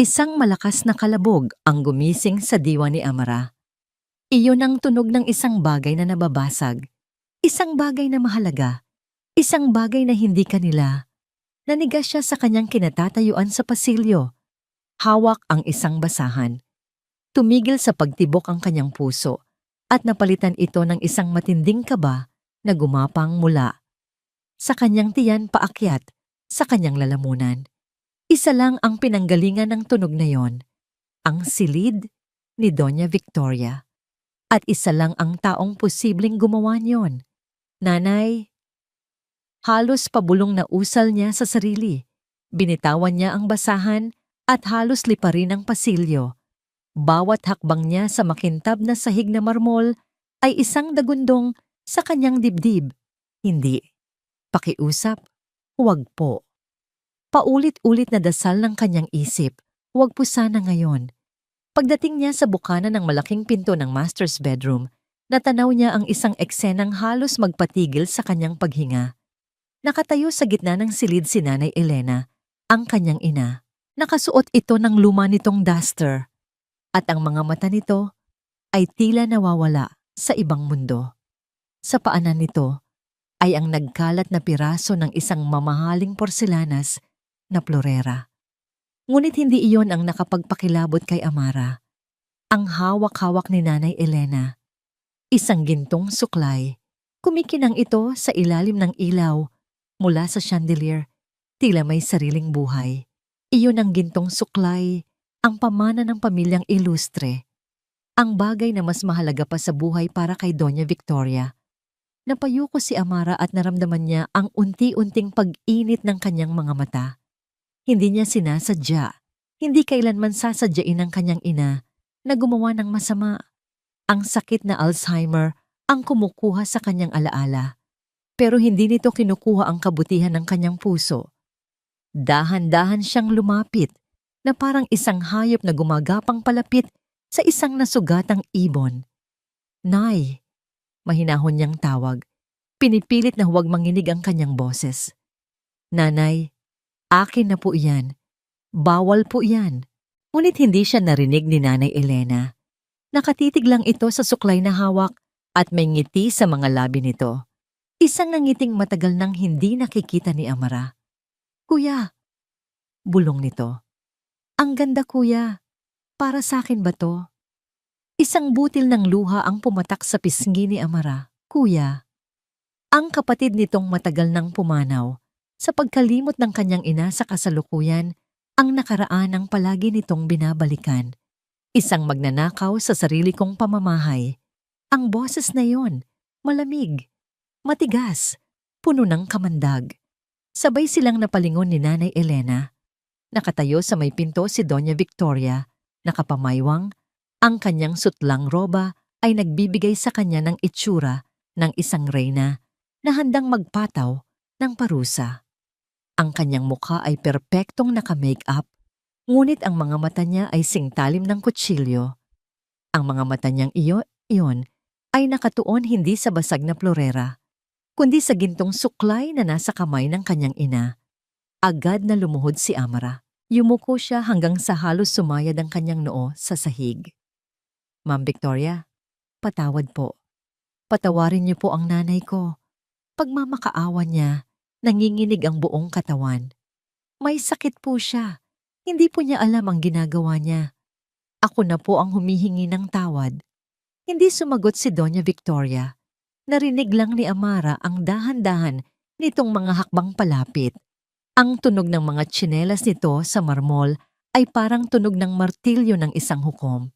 Isang malakas na kalabog ang gumising sa diwa ni Amara. Iyon ang tunog ng isang bagay na nababasag, isang bagay na mahalaga, isang bagay na hindi kanila. Nanigas siya sa kanyang kinatatayuan sa pasilyo. Hawak ang isang basahan. Tumigil sa pagtibok ang kanyang puso at napalitan ito ng isang matinding kaba na gumapang mula sa kanyang tiyan paakyat sa kanyang lalamunan. Isa lang ang pinanggalingan ng tunog na yon, ang silid ni Doña Victoria. At isa lang ang taong posibleng gumawa niyon. Nanay. Halos pabulong na usal niya sa sarili. Binitawan niya ang basahan at halos liparin ang pasilyo. Bawat hakbang niya sa makintab na sahig na marmol ay isang dagundong sa kanyang dibdib. Hindi. Pakiusap, huwag po. Paulit-ulit na dasal ng kanyang isip, huwag po sana ngayon. Pagdating niya sa bukana ng malaking pinto ng master's bedroom, natanaw niya ang isang eksenang halos magpatigil sa kanyang paghinga. Nakatayo sa gitna ng silid si Nanay Elena, ang kanyang ina. Nakasuot ito ng luma nitong duster, at ang mga mata nito ay tila nawawala sa ibang mundo. Sa paanan nito ay ang nagkalat na piraso ng isang mamahaling porselanas na florera. Ngunit hindi iyon ang nakapagpakilabot kay Amara. Ang hawak-hawak ni Nanay Elena. Isang gintong suklay. Kumikinang ito sa ilalim ng ilaw mula sa chandelier. Tila may sariling buhay. Iyon ang gintong suklay, ang pamana ng pamilyang ilustre. Ang bagay na mas mahalaga pa sa buhay para kay Doña Victoria. Napayuko si Amara at naramdaman niya ang unti-unting pag-init ng kanyang mga mata. Hindi niya sinasadya, hindi kailanman sasadyain ng kanyang ina na gumawa ng masama. Ang sakit na Alzheimer ang kumukuha sa kanyang alaala, pero hindi nito kinukuha ang kabutihan ng kanyang puso. Dahan-dahan siyang lumapit na parang isang hayop na gumagapang palapit sa isang nasugatang ibon. Nay, mahinahon niyang tawag. Pinipilit na huwag manginig ang kanyang boses. Nanay, akin na po iyan. Bawal po iyan. Ngunit hindi siya narinig ni Nanay Elena. Nakatitig lang ito sa suklay na hawak at may ngiti sa mga labi nito. Isang nangiting matagal nang hindi nakikita ni Amara. Kuya, bulong nito. Ang ganda kuya. Para sa akin ba to? Isang butil ng luha ang pumatak sa pisngi ni Amara. Kuya. Ang kapatid nitong matagal nang pumanaw. Sa pagkalimot ng kanyang ina sa kasalukuyan, ang nakaraan ang palagi nitong binabalikan. Isang magnanakaw sa sarili kong pamamahay. Ang boses na yon, malamig, matigas, puno ng kamandag. Sabay silang napalingon ni Nanay Elena. Nakatayo sa may pinto si Doña Victoria, nakapamaywang, ang kanyang sutlang roba ay nagbibigay sa kanya ng itsura ng isang reyna na handang magpataw ng parusa. Ang kanyang mukha ay perpektong naka-makeup, ngunit ang mga mata niya ay singtalim ng kutsilyo. Ang mga mata niyang iyon ay nakatuon hindi sa basag na florera, kundi sa gintong suklay na nasa kamay ng kanyang ina. Agad na lumuhod si Amara. Yumuko siya hanggang sa halos sumayad ang kanyang noo sa sahig. Ma'am Victoria, patawad po. Patawarin niyo po ang nanay ko. Pagmamakaawa niya, nanginginig ang buong katawan. May sakit po siya. Hindi po niya alam ang ginagawa niya. Ako na po ang humihingi ng tawad. Hindi sumagot si Doña Victoria. Narinig lang ni Amara ang dahan-dahan nitong mga hakbang palapit. Ang tunog ng mga tsinelas nito sa marmol ay parang tunog ng martilyo ng isang hukom.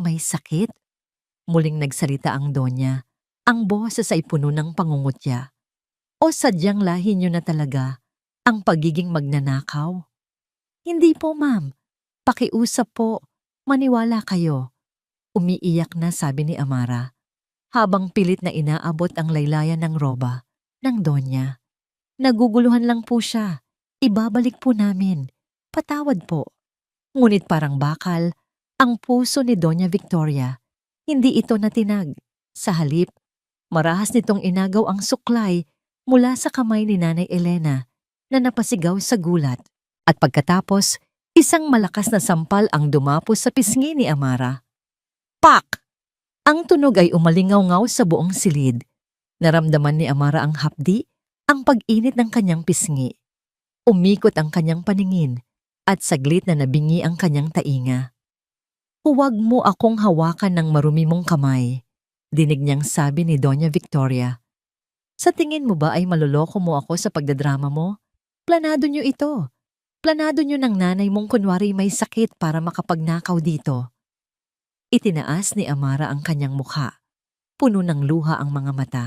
May sakit? Muling nagsalita ang Donya. Ang boses ay puno ng pangungutya. O sadyang lahi niyo na talaga ang pagiging magnanakaw? Hindi po, ma'am. Pakiusap po. Maniwala kayo. Umiiyak na sabi ni Amara, habang pilit na inaabot ang laylayan ng roba ng Donya. Naguguluhan lang po siya. Ibabalik po namin. Patawad po. Ngunit parang bakal, ang puso ni Doña Victoria. Hindi ito natinag. Sa halip, marahas nitong inagaw ang suklay mula sa kamay ni Nanay Elena na napasigaw sa gulat. At pagkatapos, Isang malakas na sampal ang dumapos sa pisngi ni Amara. Pak! Ang tunog ay umalingaw-ngaw sa buong silid. Naramdaman ni Amara ang hapdi, ang pag-init ng kanyang pisngi. Umikot ang kanyang paningin at saglit na nabingi ang kanyang tainga. Huwag mo akong hawakan ng marumi mong kamay, dinig niyang sabi ni Doña Victoria. Sa tingin mo ba ay maloloko mo ako sa pagdadrama mo? Planado niyo ito. Planado niyo ng nanay mong kunwari may sakit para makapagnakaw dito. Itinaas ni Amara ang kanyang mukha. Puno ng luha ang mga mata.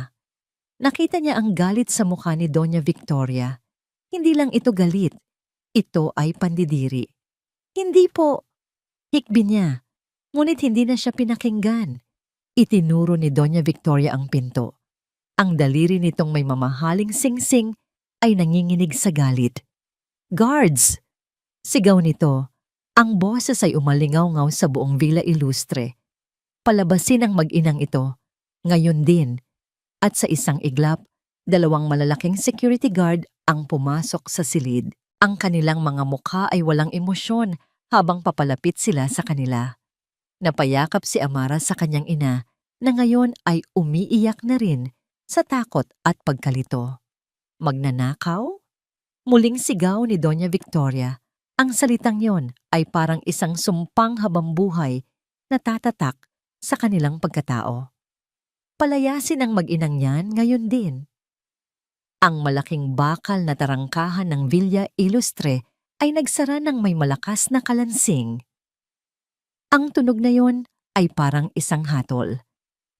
Nakita niya ang galit sa mukha ni Doña Victoria. Hindi lang ito galit. Ito ay pandidiri. Hindi po. Hikbi niya. Ngunit hindi na siya pinakinggan. Itinuro ni Doña Victoria ang pinto. Ang daliri nitong may mamahaling singsing ay nanginginig sa galit. Guards! Sigaw nito. Ang boses ay umalingaw-ngaw sa buong Villa Ilustre. Palabasin ang mag-inang ito. Ngayon din. At sa isang iglap, 2 malalaking security guard ang pumasok sa silid. Ang kanilang mga mukha ay walang emosyon habang papalapit sila sa kanila. Napayakap si Amara sa kanyang ina na ngayon ay umiiyak na rin sa takot at pagkalito. Magnanakaw? Muling sigaw ni Doña Victoria. Ang salitang yon ay parang isang sumpang habambuhay na tatatak sa kanilang pagkatao. Palayasin ang mag-inang yan ngayon din. Ang malaking bakal na tarangkahan ng Villa Ilustre ay nagsara ng may malakas na kalansing. Ang tunog na yon ay parang isang hatol,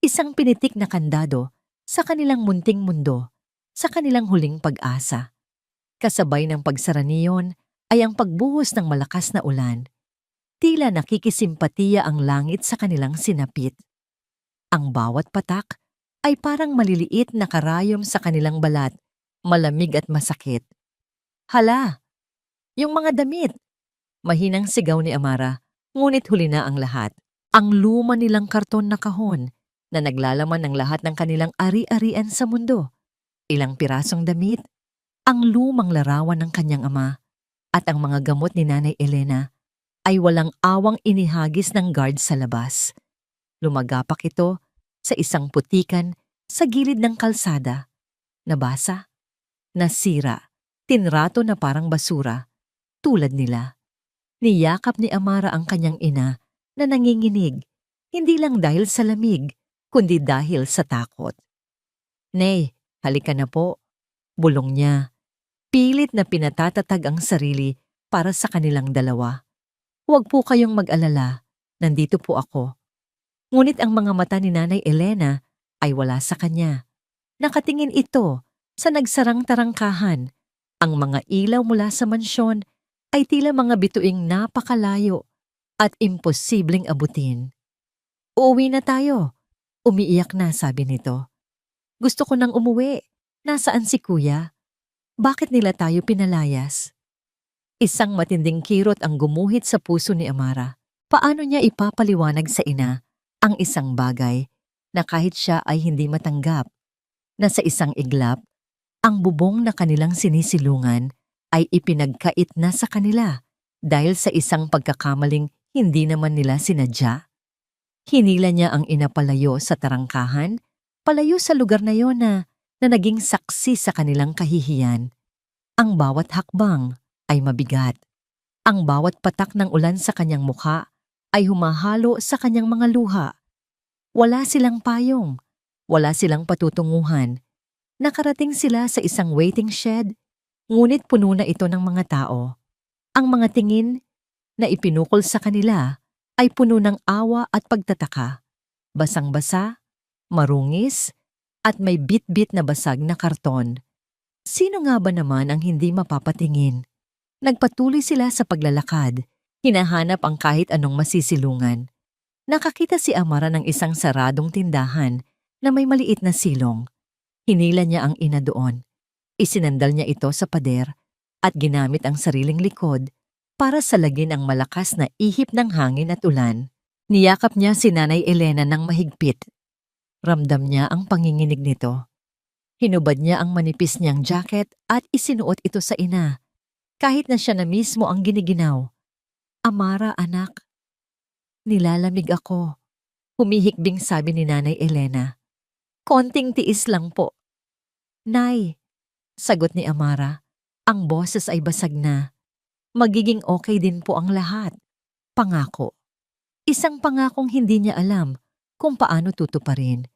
isang pinitik na kandado sa kanilang munting mundo, sa kanilang huling pag-asa. Kasabay ng pagsara niyon ay ang pagbuhos ng malakas na ulan. Tila nakikisimpatiya ang langit sa kanilang sinapit. Ang bawat patak ay parang maliliit na karayom sa kanilang balat, malamig at masakit. Hala! Yung mga damit! Mahinang sigaw ni Amara, ngunit huli na ang lahat. Ang luma nilang karton na kahon na naglalaman ng lahat ng kanilang ari-arian sa mundo. Ilang pirasong damit, ang lumang larawan ng kanyang ama, at ang mga gamot ni Nanay Elena ay walang awang inihagis ng guard sa labas. Lumagapak ito sa isang putikan sa gilid ng kalsada. Nabasa, nasira, tinrato na parang basura, tulad nila. Niyakap ni Amara ang kanyang ina na nanginginig, hindi lang dahil sa lamig, kundi dahil sa takot. Nay, halika na po. Bulong niya. Pilit na pinatatatag ang sarili para sa kanilang dalawa. Huwag po kayong mag-alala, nandito po ako. Ngunit ang mga mata ni Nanay Elena ay wala sa kanya. Nakatingin ito sa nagsarang tarangkahan. Ang mga ilaw mula sa mansyon ay tila mga bituing napakalayo at imposibleng abutin. Uuwi na tayo. Umiiyak na, sabi nito. Gusto ko nang umuwi. Nasaan si kuya? Bakit nila tayo pinalayas? Isang matinding kirot ang gumuhit sa puso ni Amara. Paano niya ipapaliwanag sa ina ang isang bagay na kahit siya ay hindi matanggap, na sa isang iglap, ang bubong na kanilang sinisilungan ay ipinagkait na sa kanila dahil sa isang pagkakamaling hindi naman nila sinadya? Hinila niya ang ina palayo sa tarangkahan, palayo sa lugar na yon na naging saksi sa kanilang kahihiyan. Ang bawat hakbang ay mabigat. Ang bawat patak ng ulan sa kanyang mukha ay humahalo sa kanyang mga luha. Wala silang payong, wala silang patutunguhan. Nakarating sila sa isang waiting shed, ngunit puno na ito ng mga tao. Ang mga tingin na ipinukol sa kanila ay puno ng awa at pagtataka. Basang-basa, marungis, at may bit-bit na basag na karton. Sino nga ba naman ang hindi mapapatingin? Nagpatuloy sila sa paglalakad, hinahanap ang kahit anong masisilungan. Nakakita si Amara ng isang saradong tindahan na may maliit na silong. Hinila niya ang ina doon. Isinandal niya ito sa pader at ginamit ang sariling likod para salagin ang malakas na ihip ng hangin at ulan. Niyakap niya si Nanay Elena ng mahigpit. Ramdam niya ang panginginig nito. Hinubad niya ang manipis niyang jacket at isinuot ito sa ina. Kahit na siya na mismo ang giniginaw, Amara, anak, nilalamig ako. Humihikbing sabi ni Nanay Elena. Konting tiis lang po. Nay, sagot ni Amara, ang boses ay basag na. Magiging okay din po ang lahat. Pangako. Isang pangakong hindi niya alam kung paano tutuparin.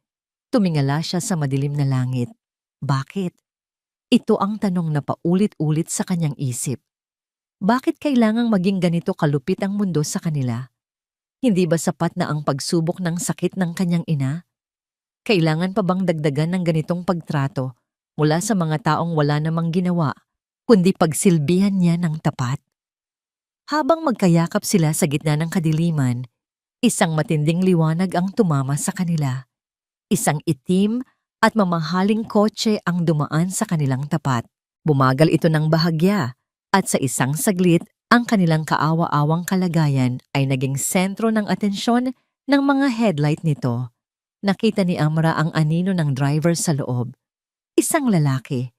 Tumingala siya sa madilim na langit. Bakit? Ito ang tanong na paulit-ulit sa kanyang isip. Bakit kailangang maging ganito kalupit ang mundo sa kanila? Hindi ba sapat na ang pagsubok ng sakit ng kanyang ina? Kailangan pa bang dagdagan ng ganitong pagtrato mula sa mga taong wala namang ginawa, kundi pagsilbihan niya ng tapat? Habang magkayakap sila sa gitna ng kadiliman, isang matinding liwanag ang tumama sa kanila. Isang itim at mamahaling kotse ang dumaan sa kanilang tapat. Bumagal ito ng bahagya at sa isang saglit, ang kanilang kaawa-awang kalagayan ay naging sentro ng atensyon ng mga headlight nito. Nakita ni Amra ang anino ng driver sa loob. Isang lalaki.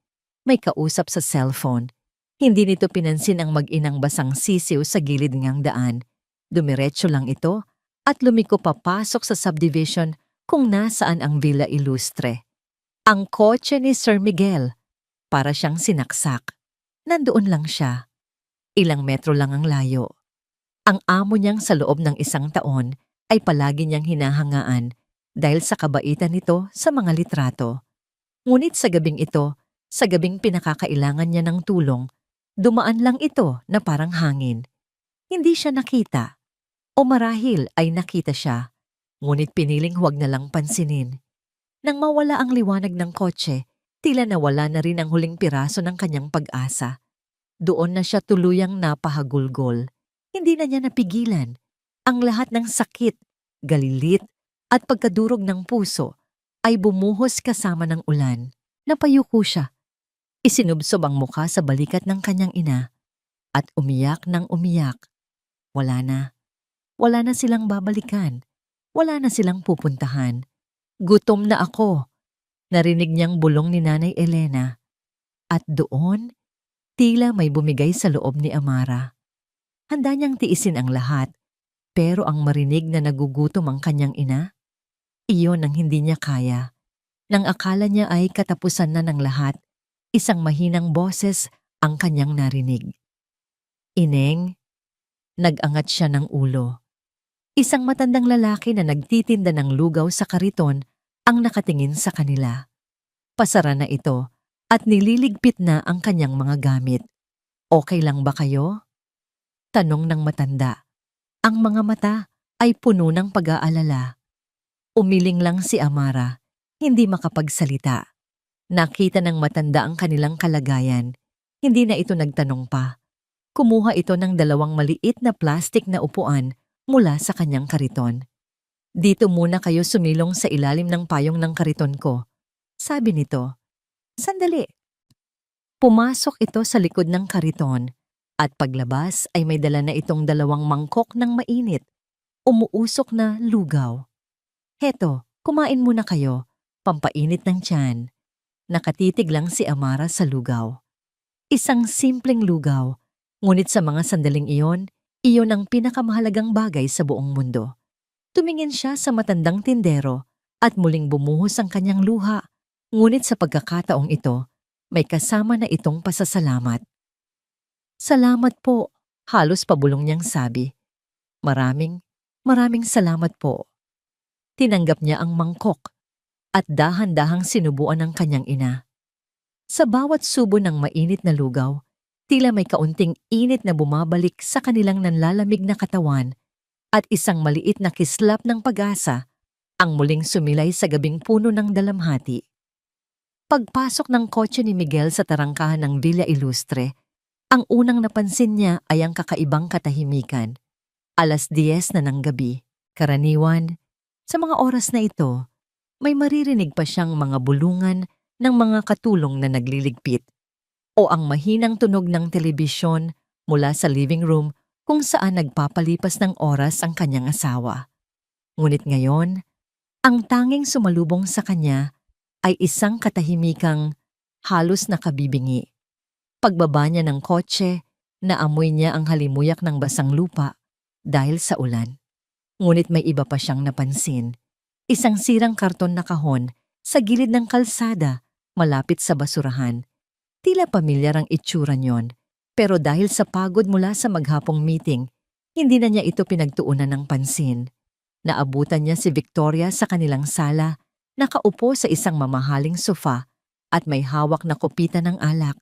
May kausap sa cellphone. Hindi nito pinansin ang mag-inang basang sisiw sa gilid ngang daan. Dumiretso lang ito at lumiko papasok sa subdivision kung nasaan ang Villa Ilustre. Ang kotse ni Sir Miguel. Para siyang sinaksak. Nandoon lang siya. Ilang metro lang ang layo. Ang amo niyang sa loob ng isang taon ay palagi niyang hinahangaan dahil sa kabaitan nito sa mga litrato. Ngunit sa gabing ito, sa gabing pinakakailangan niya ng tulong, dumaan lang ito na parang hangin. Hindi siya nakita. O marahil ay nakita siya, ngunit piniling huwag na lang pansinin. Nang mawala ang liwanag ng kotse, tila nawala na rin ang huling piraso ng kanyang pag-asa. Doon na siya tuluyang napahagulgol. Hindi na niya napigilan. Ang lahat ng sakit, galilit, at pagkadurog ng puso ay bumuhos kasama ng ulan. Napayuko siya. Isinubsob ang mukha sa balikat ng kanyang ina at umiyak ng umiyak. Wala na. Wala na silang babalikan. Wala na silang pupuntahan. Gutom na ako. Narinig niyang bulong ni Nanay Elena. At doon, tila may bumigay sa loob ni Amara. Handa niyang tiisin ang lahat, pero ang marinig na nagugutom ang kanyang ina, iyon ang hindi niya kaya. Nang akala niya ay katapusan na ng lahat, isang mahinang boses ang kanyang narinig. Ineng, nag-angat siya ng ulo. Isang matandang lalaki na nagtitinda ng lugaw sa kariton ang nakatingin sa kanila. Pasara na ito at nililigpit na ang kanyang mga gamit. Okay lang ba kayo? Tanong ng matanda. Ang mga mata ay puno ng pag-aalala. Umiling lang si Amara, hindi makapagsalita. Nakita ng matanda ang kanilang kalagayan. Hindi na ito nagtanong pa. Kumuha ito ng 2 maliit na plastik na upuan mula sa kanyang kariton. Dito muna kayo sumilong sa ilalim ng payong ng kariton ko. Sabi nito. Sandali. Pumasok ito sa likod ng kariton at paglabas ay may dala na itong 2 mangkok ng mainit, umuusok na lugaw. Heto, kumain muna kayo, pampainit ng tiyan. Nakatitig lang si Amara sa lugaw. Isang simpleng lugaw, ngunit sa mga sandaling iyon ang pinakamahalagang bagay sa buong mundo. Tumingin siya sa matandang tindero at muling bumuhos ang kanyang luha, ngunit sa pagkakataong ito, may kasama na itong pasasalamat. Salamat po, halos pabulong niyang sabi. Maraming salamat po. Tinanggap niya ang mangkok at dahan-dahang sinubuan ng kanyang ina. Sa bawat subo ng mainit na lugaw, tila may kaunting init na bumabalik sa kanilang nanlalamig na katawan at isang maliit na kislap ng pag-asa ang muling sumilay sa gabing puno ng dalamhati. Pagpasok ng kotse ni Miguel sa tarangkahan ng Villa Ilustre, ang unang napansin niya ay ang kakaibang katahimikan. 10:00 na ng gabi. Karaniwan, sa mga oras na ito, may maririnig pa siyang mga bulungan ng mga katulong na nagliligpit o ang mahinang tunog ng telebisyon mula sa living room kung saan nagpapalipas ng oras ang kanyang asawa. Ngunit ngayon, ang tanging sumalubong sa kanya ay isang katahimikang halos nakabibingi. Pagbaba niya ng kotse, naamoy niya ang halimuyak ng basang lupa dahil sa ulan. Ngunit may iba pa siyang napansin. Isang sirang karton na kahon sa gilid ng kalsada malapit sa basurahan. Tila pamilyar ang itsura niyon, pero dahil sa pagod mula sa maghapong meeting, hindi na niya ito pinagtuunan ng pansin. Naabutan niya si Victoria sa kanilang sala, nakaupo sa isang mamahaling sofa at may hawak na kopita ng alak.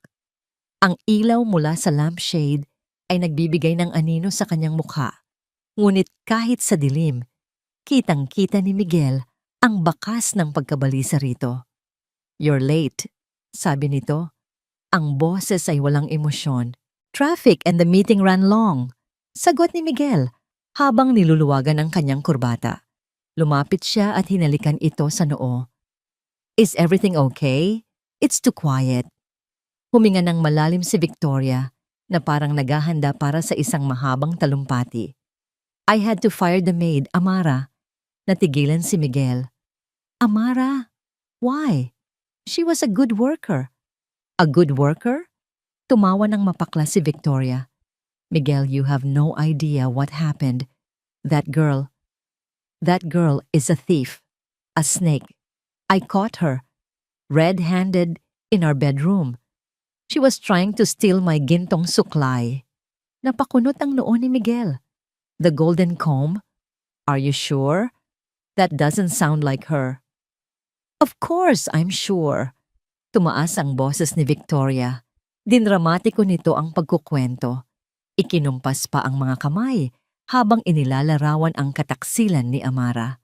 Ang ilaw mula sa lampshade ay nagbibigay ng anino sa kanyang mukha. Ngunit kahit sa dilim, kitang-kita ni Miguel ang bakas ng pagkabalisa rito. "You're late," sabi nito. Ang boses ay walang emosyon. "Traffic and the meeting ran long," sagot ni Miguel habang niluluwagan ang kanyang kurbata. Lumapit siya at hinalikan ito sa noo. "Is everything okay? It's too quiet." Huminga ng malalim si Victoria na parang naghahanda para sa isang mahabang talumpati. "I had to fire the maid, Amara." Natigilan si Miguel. "Amara? Why? She was a good worker." "A good worker?" Tumawa ng mapakla si Victoria. "Miguel, you have no idea what happened. That girl is a thief, a snake. I caught her, red-handed, in our bedroom. She was trying to steal my gintong suklay." Napakunot ang noo ni Miguel. "The golden comb? Are you sure? That doesn't sound like her." "Of course, I'm sure." Tumaas ang boses ni Victoria. Dinramatiko nito ang pagkukwento. Ikinumpas pa ang mga kamay habang inilalarawan ang kataksilan ni Amara.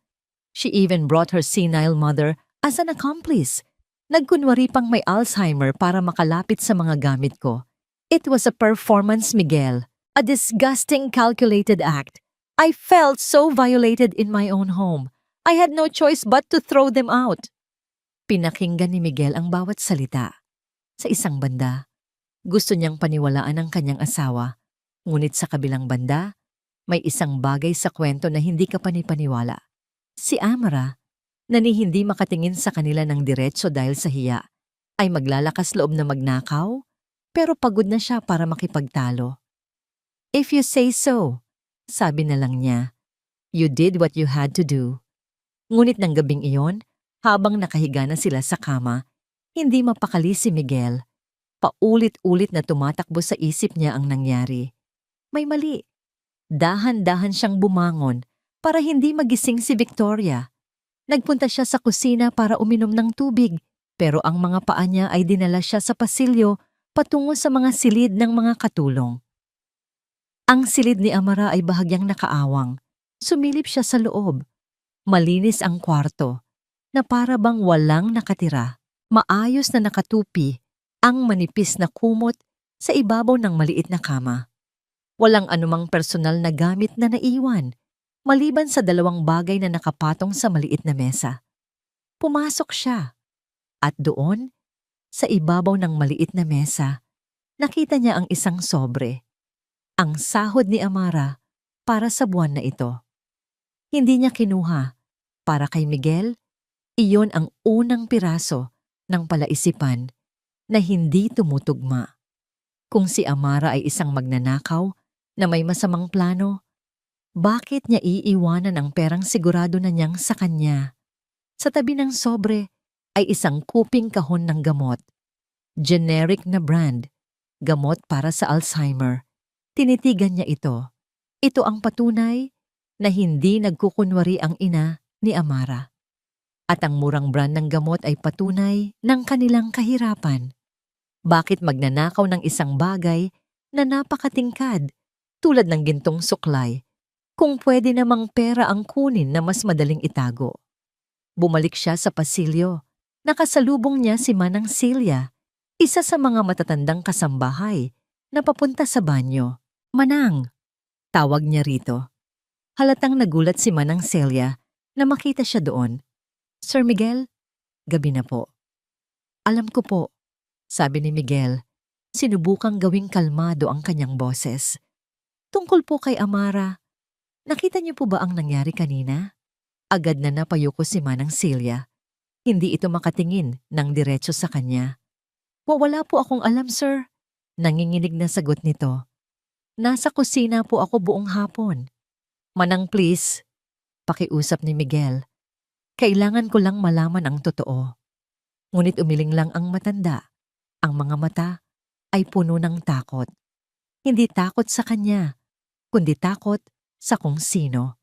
She even brought her senile mother as an accomplice. Nagkunwari pang may Alzheimer para makalapit sa mga gamit ko. It was a performance, Miguel. A disgusting, calculated act. I felt so violated in my own home. I had no choice but to throw them out. Pinakinggan ni Miguel ang bawat salita. Sa isang banda, gusto niyang paniwalaan ang kanyang asawa. Ngunit sa kabilang banda, may isang bagay sa kwento na hindi ka panipaniwala. Si Amara, na ni hindi makatingin sa kanila ng diretso dahil sa hiya, ay maglalakas loob na magnakaw, pero pagod na siya para makipagtalo. "If you say so," sabi na lang niya. "You did what you had to do." Ngunit ng gabing iyon, habang nakahiga na sila sa kama, hindi mapakali si Miguel. Paulit-ulit na tumatakbo sa isip niya ang nangyari. May mali. Dahan-dahan siyang bumangon para hindi magising si Victoria. Nagpunta siya sa kusina para uminom ng tubig, pero ang mga paa niya ay dinala siya sa pasilyo patungo sa mga silid ng mga katulong. Ang silid ni Amara ay bahagyang nakaawang. Sumilip siya sa loob. Malinis ang kwarto, na para bang walang nakatira. Maayos na nakatupi ang manipis na kumot sa ibabaw ng maliit na kama. Walang anumang personal na gamit na naiwan, maliban sa dalawang bagay na nakapatong sa maliit na mesa. Pumasok siya, at doon, sa ibabaw ng maliit na mesa, nakita niya ang isang sobre. Ang sahod ni Amara para sa buwan na ito. Hindi niya kinuha. Para kay Miguel, iyon ang unang piraso ng palaisipan na hindi tumutugma. Kung si Amara ay isang magnanakaw na may masamang plano, bakit niya iiwanan ang perang sigurado na niyang sa kanya? Sa tabi ng sobre ay isang kuping kahon ng gamot. Generic na brand, gamot para sa Alzheimer. Tinitigan niya ito. Ito ang patunay na hindi nagkukunwari ang ina ni Amara. At ang murang brand ng gamot ay patunay ng kanilang kahirapan. Bakit magnanakaw ng isang bagay na napakatingkad tulad ng gintong suklay kung pwede namang pera ang kunin na mas madaling itago? Bumalik siya sa pasilyo. Nakasalubong niya si Manang Celia, isa sa mga matatandang kasambahay na papunta sa banyo. "Manang," tawag niya rito. Halatang nagulat si Manang Celia na makita siya doon. "Sir Miguel, gabi na po." "Alam ko po," sabi ni Miguel. Sinubukang gawing kalmado ang kanyang boses. "Tungkol po kay Amara, nakita niyo po ba ang nangyari kanina?" Agad na napayuko si Manang Celia. Hindi ito makatingin ng diretso sa kanya. "Wala po akong alam, sir." Nanginginig na sagot nito. "Nasa kusina po ako buong hapon." Manang please, pakiusap ni Miguel. Kailangan ko lang malaman ang totoo. Ngunit umiling lang ang matanda. Ang mga mata ay puno ng takot. Hindi takot sa kanya, kundi takot sa kung sino.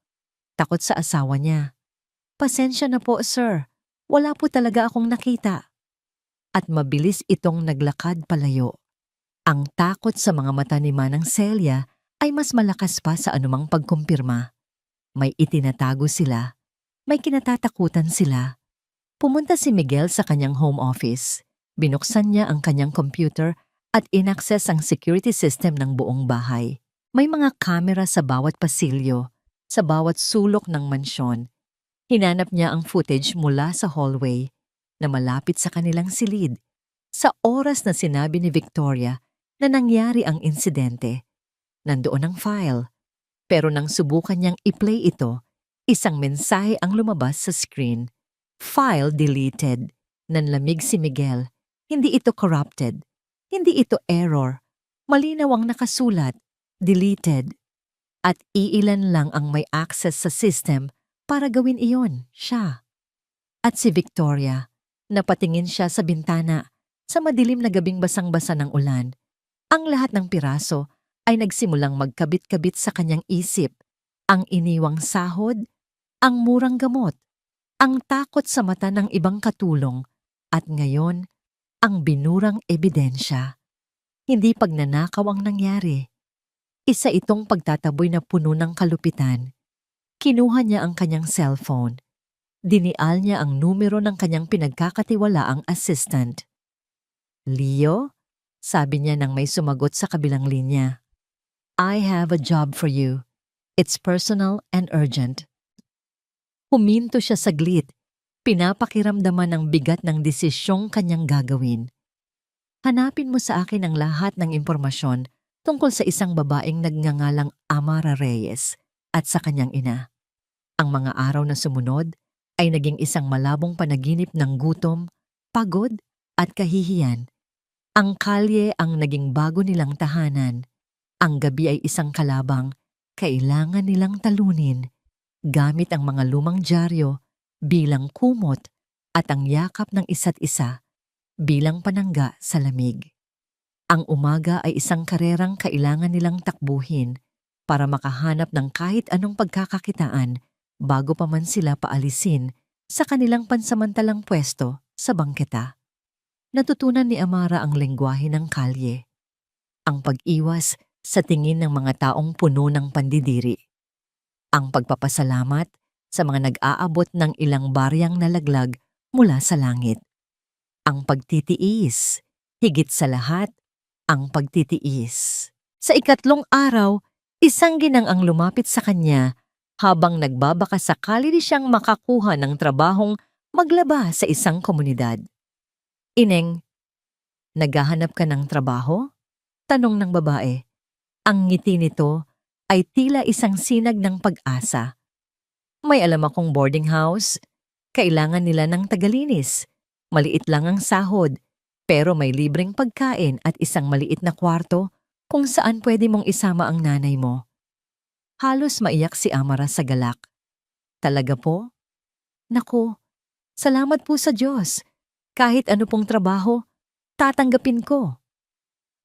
Takot sa asawa niya. Pasensya na po, sir. Wala po talaga akong nakita. At mabilis itong naglakad palayo. Ang takot sa mga mata ni Manang Celia ay mas malakas pa sa anumang pagkumpirma. May itinatago sila. May kinatatakutan sila. Pumunta si Miguel sa kanyang home office. Binuksan niya ang kanyang computer at inaccess ang security system ng buong bahay. May mga kamera sa bawat pasilyo, sa bawat sulok ng mansyon. Hinanap niya ang footage mula sa hallway na malapit sa kanilang silid. Sa oras na sinabi ni Victoria na nangyari ang insidente, nandoon ang file. Pero nang subukan niyang i-play ito, isang mensahe ang lumabas sa screen. File deleted. Nanlamig si Miguel. Hindi ito corrupted. Hindi ito error. Malinaw ang nakasulat. Deleted. At iilan lang ang may access sa system para gawin iyon, siya. At si Victoria, napatingin siya sa bintana sa madilim na gabing basang-basa ng ulan. Ang lahat ng piraso ay nagsimulang magkabit-kabit sa kanyang isip. Ang iniwang sahod, ang murang gamot, ang takot sa mata ng ibang katulong, at ngayon, ang binurang ebidensya. Hindi pagnanakaw ang nangyari. Isa itong pagtataboy na puno ng kalupitan. Kinuha niya ang kanyang cellphone. Dinial niya ang numero ng kanyang pinagkakatiwalaang assistant. Leo? Sabi niya nang may sumagot sa kabilang linya. I have a job for you. It's personal and urgent. Huminto siya saglit. Pinapakiramdaman ng bigat ng desisyong kanyang gagawin. Hanapin mo sa akin ang lahat ng impormasyon tungkol sa isang babaeng nagngangalang Amara Reyes at sa kanyang ina. Ang mga araw na sumunod ay naging isang malabong panaginip ng gutom, pagod at kahihiyan. Ang kalye ang naging bago nilang tahanan. Ang gabi ay isang kalabang kailangan nilang talunin gamit ang mga lumang dyaryo bilang kumot at ang yakap ng isa't isa bilang panangga sa lamig. Ang umaga ay isang karerang kailangan nilang takbuhin para makahanap ng kahit anong pagkakakitaan bago pa man sila paalisin sa kanilang pansamantalang pwesto sa bangketa. Natutunan ni Amara ang lengguwahe ng kalye, ang pag-iwas sa tingin ng mga taong puno ng pandidiri, ang pagpapasalamat sa mga nag-aabot ng ilang baryang nalaglag mula sa langit, ang pagtitiis, higit sa lahat, ang pagtitiis. Sa ikatlong araw, isang ginang ang lumapit sa kanya habang nagbabaka sakali siyang makakuha ng trabahong maglaba sa isang komunidad. Ineng, naghahanap ka ng trabaho? Tanong ng babae. Ang ngiti nito ay tila isang sinag ng pag-asa. May alam akong boarding house. Kailangan nila ng tagalinis. Maliit lang ang sahod, pero may libreng pagkain at isang maliit na kwarto kung saan pwede mong isama ang nanay mo. Halos maiyak si Amara sa galak. Talaga po? Naku, salamat po sa Diyos. Kahit ano pong trabaho, tatanggapin ko.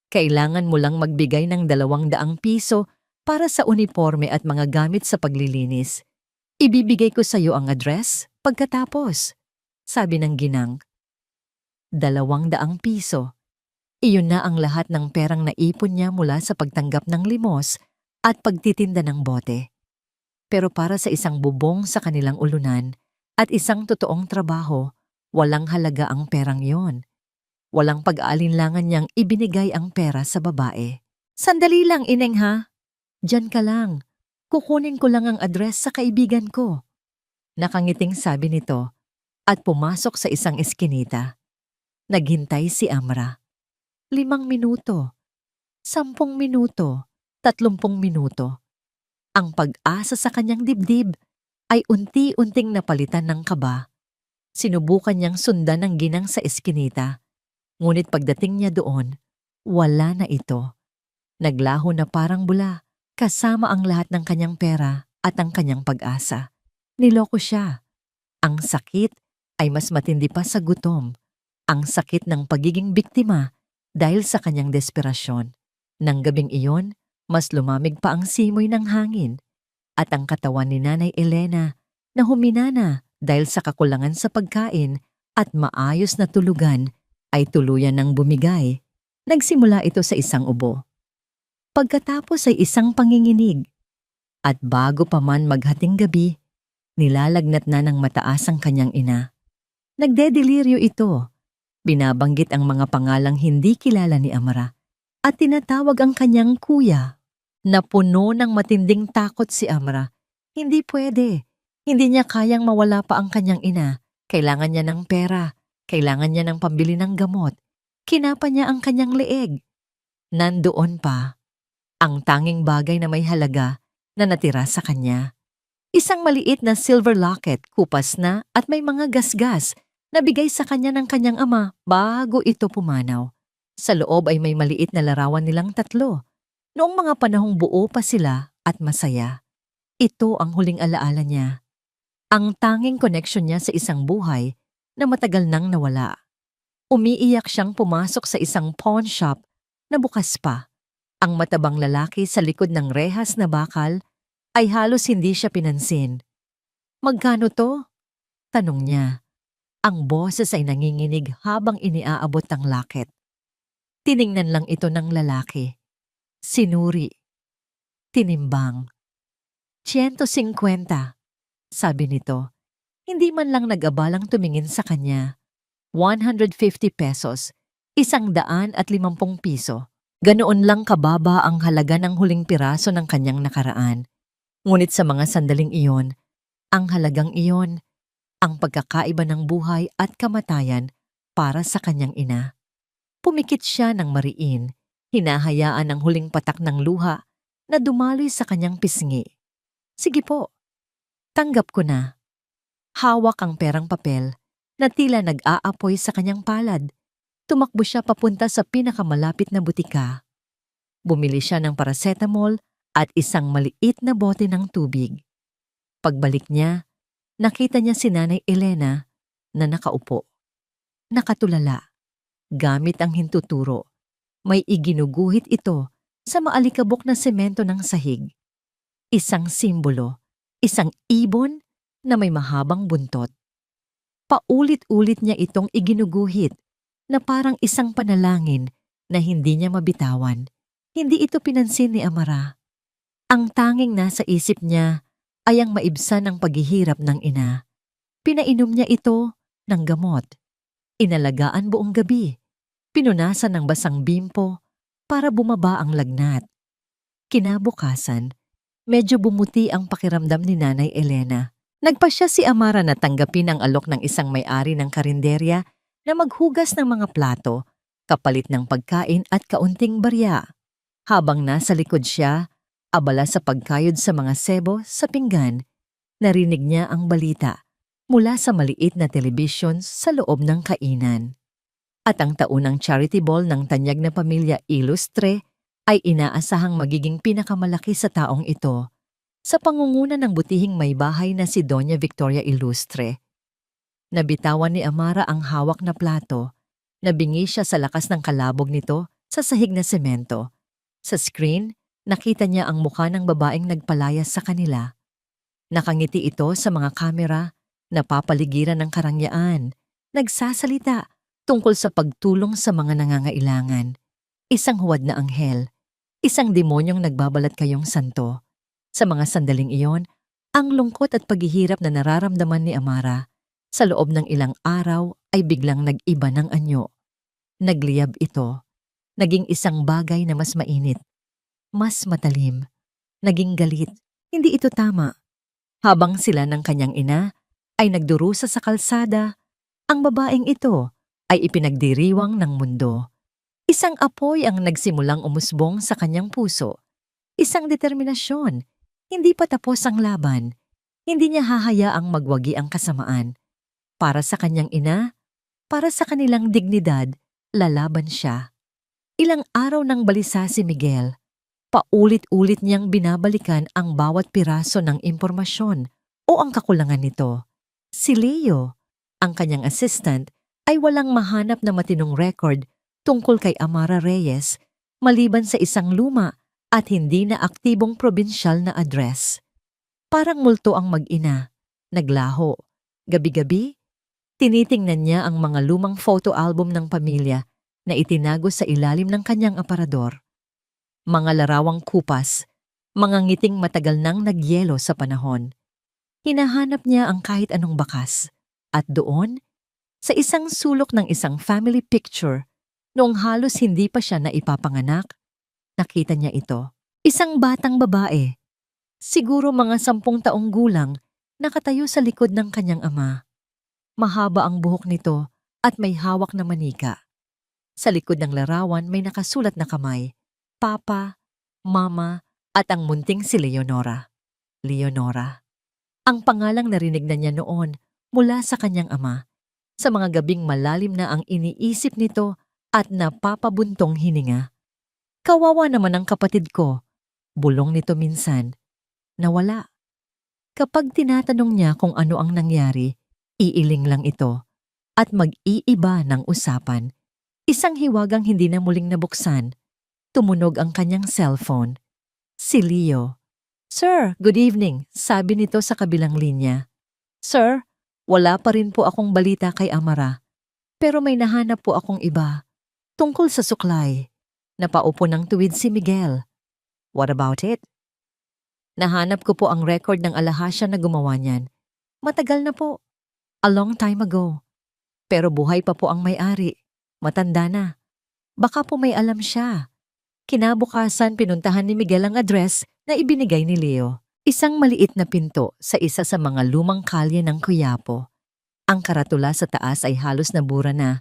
Kailangan mo lang magbigay ng 200 piso para sa uniforme at mga gamit sa paglilinis. Ibibigay ko sa iyo ang address pagkatapos, sabi ng ginang. 200 piso. Iyon na ang lahat ng perang naipon niya mula sa pagtanggap ng limos at pagtitinda ng bote. Pero para sa isang bubong sa kanilang ulunan at isang totoong trabaho, walang halaga ang perang yon. Walang pag-aalinlangan niyang ibinigay ang pera sa babae. Sandali lang, Ineng ha? Diyan ka lang. Kukunin ko lang ang address sa kaibigan ko. Nakangiting sabi nito at pumasok sa isang eskinita. Naghintay si Amra. 5 minuto, 10 minuto, 30 minuto. Ang pag-asa sa kanyang dibdib ay unti-unting napalitan ng kaba. Sinubukan niyang sundan ng ginang sa eskinita. Ngunit pagdating niya doon, wala na ito. Naglaho na parang bula, kasama ang lahat ng kanyang pera. at ang kanyang pag-asa. Niloko siya. Ang sakit ay mas matindi pa sa gutom. Ang sakit ng pagiging biktima dahil sa kanyang desperasyon. Nang gabing iyon, mas lumamig pa ang simoy ng hangin at ang katawan ni Nanay Elena na huminana dahil sa kakulangan sa pagkain at maayos na tulugan ay tuluyan ng bumigay. Nagsimula ito sa isang ubo. Pagkatapos ay isang panginginig. At bago pa man maghating gabi, nilalagnat na ng mataas ang kanyang ina. Nagdedeliryo ito. Binabanggit ang mga pangalang hindi kilala ni Amara at tinatawag ang kanyang kuya. Napuno ng matinding takot si Amara. Hindi pwede. Hindi niya kayang mawala pa ang kanyang ina. Kailangan niya ng pera. Kailangan niya ng pambili ng gamot. Kinapa niya ang kanyang leeg. Nandoon pa ang tanging bagay na may halaga na natira sa kanya. Isang maliit na silver locket, kupas na at may mga gasgas na bigay sa kanya ng kanyang ama bago ito pumanaw. Sa loob ay may maliit na larawan nilang tatlo. Noong mga panahong buo pa sila at masaya. Ito ang huling alaala niya. Ang tanging connection niya sa isang buhay na matagal nang nawala. Umiiyak siyang pumasok sa isang pawn shop na bukas pa. Ang matabang lalaki sa likod ng rehas na bakal ay halos hindi siya pinansin. "Magkano to?" tanong niya. Ang boses ay nanginginig habang iniaabot ang locket. Tiningnan lang ito ng lalaki. Sinuri. Tinimbang. 150, sabi nito. Hindi man lang nag-abalang tumingin sa kanya. 150 pesos, 150 piso. Ganoon lang kababa ang halaga ng huling piraso ng kanyang nakaraan. Ngunit sa mga sandaling iyon, ang halagang iyon, ang pagkakaiba ng buhay at kamatayan para sa kanyang ina. Pumikit siya ng mariin, hinahayaan ang huling patak ng luha na dumaloy sa kanyang pisngi. "Sige po, tanggap ko na." Hawak ang perang papel na tila nag-aapoy sa kanyang palad. Tumakbo siya papunta sa pinakamalapit na butika. Bumili siya ng paracetamol at isang maliit na bote ng tubig. Pagbalik niya, nakita niya si Nanay Elena na nakaupo. Nakatulala. Gamit ang hintuturo, may iginuguhit ito sa maalikabok na semento ng sahig. Isang simbolo, isang ibon na may mahabang buntot. Paulit-ulit niya itong iginuguhit na parang isang panalangin na hindi niya mabitawan. Hindi ito pinansin ni Amara. Ang tanging nasa isip niya ay ang maibsan ng paghihirap ng ina. Pinainom niya ito ng gamot. Inalagaan buong gabi. Pinunasan ng basang bimpo para bumaba ang lagnat. Kinabukasan, medyo bumuti ang pakiramdam ni Nanay Elena. Nagpasya si Amara na tanggapin ang alok ng isang may-ari ng karinderya na maghugas ng mga plato, kapalit ng pagkain at kaunting barya. Habang nasa likod siya, abala sa pagkayod sa mga sebo sa pinggan, narinig niya ang balita mula sa maliit na telebisyon sa loob ng kainan. At ang taunang charity ball ng tanyag na pamilya Ilustre ay inaasahang magiging pinakamalaki sa taong ito sa pangunguna ng butihing may bahay na si Doña Victoria Ilustre. Nabitawan ni Amara ang hawak na plato. Nabingi siya sa lakas ng kalabog nito sa sahig na semento. Sa screen, nakita niya ang mukha ng babaeng nagpalayas sa kanila. Nakangiti ito sa mga kamera, napapaligiran ng karangyaan, nagsasalita tungkol sa pagtulong sa mga nangangailangan. Isang huwad na anghel, isang demonyong nagbabalat kayong santo. Sa mga sandaling iyon, ang lungkot at paghihirap na nararamdaman ni Amara sa loob ng ilang araw ay biglang nag-iba ng anyo. Nagliyab ito. Naging isang bagay na mas mainit, mas matalim. Naging galit. Hindi ito tama. Habang sila ng kanyang ina ay nagdurusa sa kalsada, ang babaeng ito ay ipinagdiriwang ng mundo. Isang apoy ang nagsimulang umusbong sa kanyang puso. Isang determinasyon. Hindi pa tapos ang laban. Hindi niya hahayaang magwagi ang kasamaan. Para sa kanyang ina, para sa kanilang dignidad, lalaban siya. Ilang araw nang balisa si Miguel. Paulit-ulit niyang binabalikan ang bawat piraso ng impormasyon o ang kakulangan nito. Si Leo, ang kanyang assistant, ay walang mahanap na matinong record tungkol kay Amara Reyes maliban sa isang luma at hindi na aktibong probinsyal na address. Parang multo ang mag-ina, naglaho. Gabi-gabi, tinitingnan niya ang mga lumang photo album ng pamilya na itinago sa ilalim ng kanyang aparador. Mga larawang kupas, mga ngiting matagal nang nagyelo sa panahon. Hinahanap niya ang kahit anong bakas. At doon, sa isang sulok ng isang family picture, noong halos hindi pa siya naipapanganak, nakita niya ito. Isang batang babae, siguro mga 10 taong gulang, nakatayo sa likod ng kanyang ama. Mahaba ang buhok nito at may hawak na manika. Sa likod ng larawan may nakasulat na kamay, Papa, Mama, at ang munting si Leonora. Leonora. Ang pangalang narinig na niya noon mula sa kanyang ama. Sa mga gabing malalim na ang iniisip nito at napapabuntong hininga. Kawawa naman ang kapatid ko. Bulong nito minsan. Nawala. Kapag tinatanong niya kung ano ang nangyari, iiling lang ito at mag-iiba ng usapan. Isang hiwagang hindi na muling nabuksan. Tumunog ang kanyang cellphone. Si Leo. Sir, good evening, sabi nito sa kabilang linya. Sir, wala pa rin po akong balita kay Amara. Pero may nahanap po akong iba. Tungkol sa suklay. Napaupo ng tuwid si Miguel. What about it? Nahanap ko po ang record ng alahasya na gumawa niyan. Matagal na po. A long time ago. Pero buhay pa po ang may-ari. Matanda na. Baka po may alam siya. Kinabukasan pinuntahan ni Miguel ang address na ibinigay ni Leo. Isang maliit na pinto sa isa sa mga lumang kalye ng Quiapo. Ang karatula sa taas ay halos nabura na.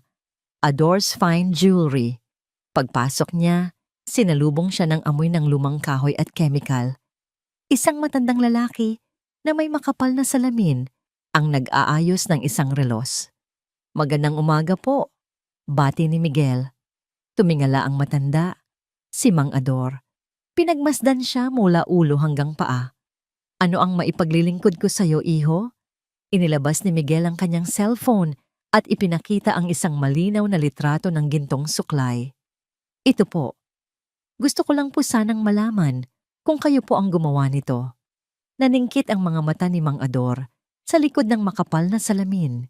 Adores Fine Jewelry. Pagpasok niya, sinalubong siya ng amoy ng lumang kahoy at chemical. Isang matandang lalaki na may makapal na salamin ang nag-aayos ng isang relos. Magandang umaga po, bati ni Miguel. Tumingala ang matanda. Si Mang Ador. Pinagmasdan siya mula ulo hanggang paa. Ano ang maipaglilingkod ko sa'yo, iho? Inilabas ni Miguel ang kanyang cellphone at ipinakita ang isang malinaw na litrato ng gintong suklay. Ito po. Gusto ko lang po sanang malaman kung kayo po ang gumawa nito. Naningkit ang mga mata ni Mang Ador sa likod ng makapal na salamin.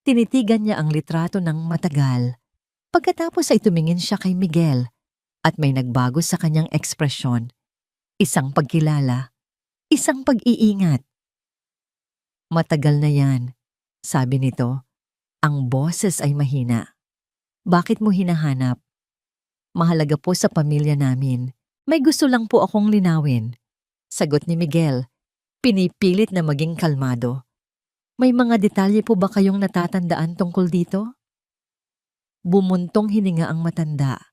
Tinitigan niya ang litrato ng matagal. Pagkatapos ay tumingin siya kay Miguel. At may nagbago sa kanyang ekspresyon. Isang pagkilala. Isang pag-iingat. Matagal na yan, sabi nito. Ang boses ay mahina. Bakit mo hinahanap? Mahalaga po sa pamilya namin. May gusto lang po akong linawin. Sagot ni Miguel. Pinipilit na maging kalmado. May mga detalye po ba kayong natatandaan tungkol dito? Bumuntong hininga ang matanda.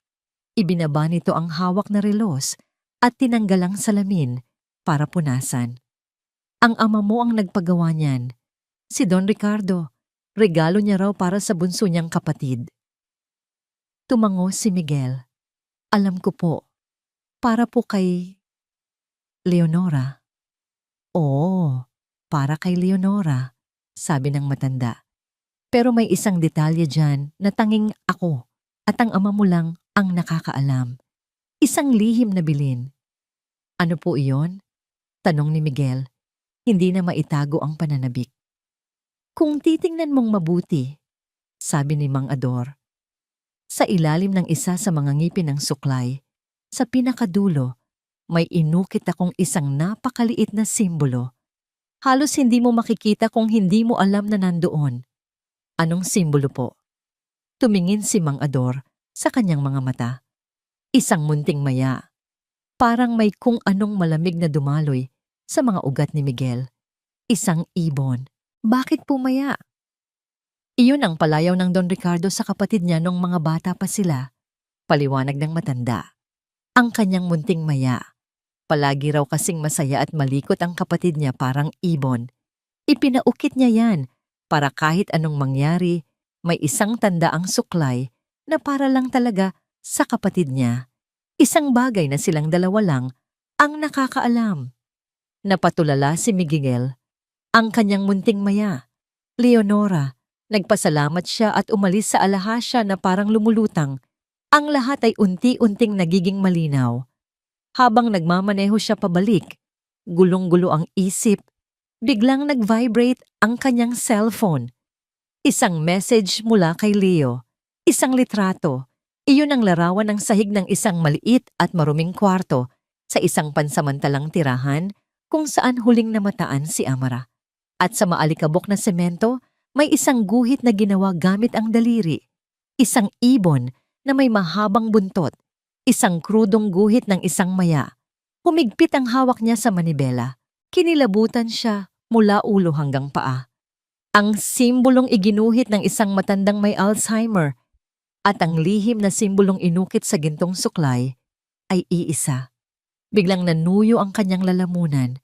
Ibinaba nito ang hawak na relos at tinanggal ang salamin para punasan. Ang ama mo ang nagpagawa niyan. Si Don Ricardo. Regalo niya raw para sa bunso niyang kapatid. Tumango si Miguel. Alam ko po. Para po kay Leonora. Oo, para kay Leonora, sabi ng matanda. Pero may isang detalye dyan na tanging ako at ang ama mo lang ang nakakaalam. Isang lihim na bilin. Ano po iyon? Tanong ni Miguel. Hindi na maitago ang pananabik. Kung titingnan mong mabuti, sabi ni Mang Ador. Sa ilalim ng isa sa mga ngipin ng suklay, sa pinakadulo, may inukit akong isang napakaliit na simbolo. Halos hindi mo makikita kung hindi mo alam na nandoon. Anong simbolo po? Tumingin si Mang Ador sa kanyang mga mata. Isang munting maya. Parang may kung anong malamig na dumaloy sa mga ugat ni Miguel. Isang ibon. Bakit po maya? Iyon ang palayaw ng Don Ricardo sa kapatid niya nung mga bata pa sila. Paliwanag ng matanda. Ang kanyang munting maya. Palagi raw kasing masaya at malikot ang kapatid niya parang ibon. Ipinaukit niya yan para kahit anong mangyari, may isang tanda ang suklay na para lang talaga sa kapatid niya. Isang bagay na silang dalawa lang ang nakakaalam. Napatulala si Miguel, ang kanyang munting maya. Leonora, nagpasalamat siya at umalis sa alahasya na parang lumulutang. Ang lahat ay unti-unting nagiging malinaw. Habang nagmamaneho siya pabalik, gulong-gulo ang isip, biglang nag-vibrate ang kanyang cellphone. Isang message mula kay Leo, isang litrato. Iyon ang larawan ng sahig ng isang maliit at maruming kwarto sa isang pansamantalang tirahan kung saan huling namataan si Amara. At sa maalikabok na semento, may isang guhit na ginawa gamit ang daliri. Isang ibon na may mahabang buntot. Isang krudong guhit ng isang maya. Humigpit ang hawak niya sa manibela. Kinilabutan siya mula ulo hanggang paa. Ang simbolong iginuhit ng isang matandang may Alzheimer at ang lihim na simbolong inukit sa gintong suklay ay iisa. Biglang nanuyo ang kanyang lalamunan.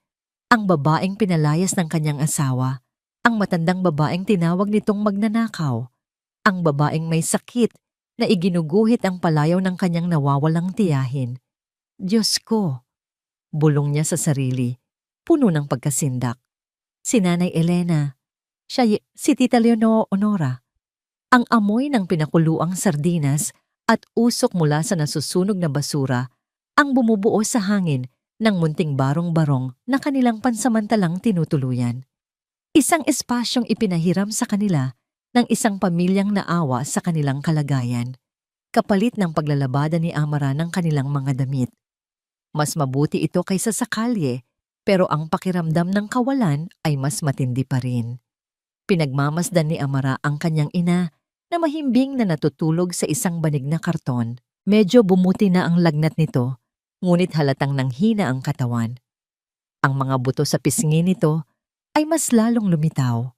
Ang babaeng pinalayas ng kanyang asawa, ang matandang babaeng tinawag nitong magnanakaw, ang babaeng may sakit na iginuguhit ang palayaw ng kanyang nawawalang tiyahin. Diyos ko! Bulong niya sa sarili, puno ng pagkasindak. Si Nanay Elena, siya si Tita Leonora. Ang amoy ng pinakuluang sardinas at usok mula sa nasusunog na basura ang bumubuo sa hangin ng munting barong-barong na kanilang pansamantalang tinutuluyan. Isang espasyong ipinahiram sa kanila ng isang pamilyang naawa sa kanilang kalagayan, kapalit ng paglalabada ni Amara ng kanilang mga damit. Mas mabuti ito kaysa sa kalye, pero ang pakiramdam ng kawalan ay mas matindi pa rin. Pinagmamasdan ni Amara ang kanyang ina na mahimbing na natutulog sa isang banig na karton. Medyo bumuti na ang lagnat nito, ngunit halatang nanghina ang katawan. Ang mga buto sa pisngi nito ay mas lalong lumitaw.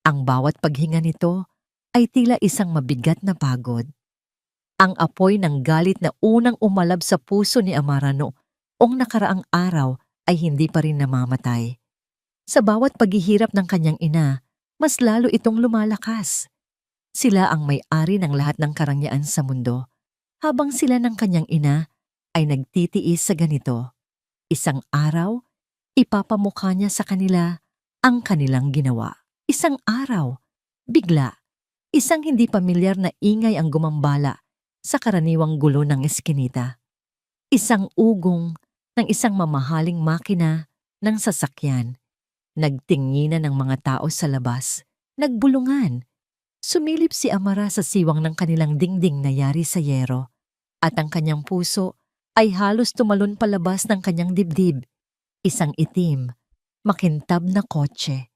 Ang bawat paghinga nito ay tila isang mabigat na pagod. Ang apoy ng galit na unang umalab sa puso ni Amara noong nakaraang araw ay hindi pa rin namamatay. Sa bawat paghihirap ng kanyang ina, mas lalo itong lumalakas. Sila ang may-ari ng lahat ng karangyaan sa mundo, habang sila ng kanyang ina ay nagtitiis sa ganito. Isang araw, ipapamukha niya sa kanila ang kanilang ginawa. Isang araw, bigla, isang hindi pamilyar na ingay ang gumambala sa karaniwang gulo ng eskinita. Isang ugong ng isang mamahaling makina ng sasakyan. Nagtinginan ng mga tao sa labas, nagbulungan. Sumilip si Amara sa siwang ng kanilang dingding na yari sa yero, at ang kanyang puso ay halos tumalon palabas ng kanyang dibdib. Isang itim, makintab na kotse.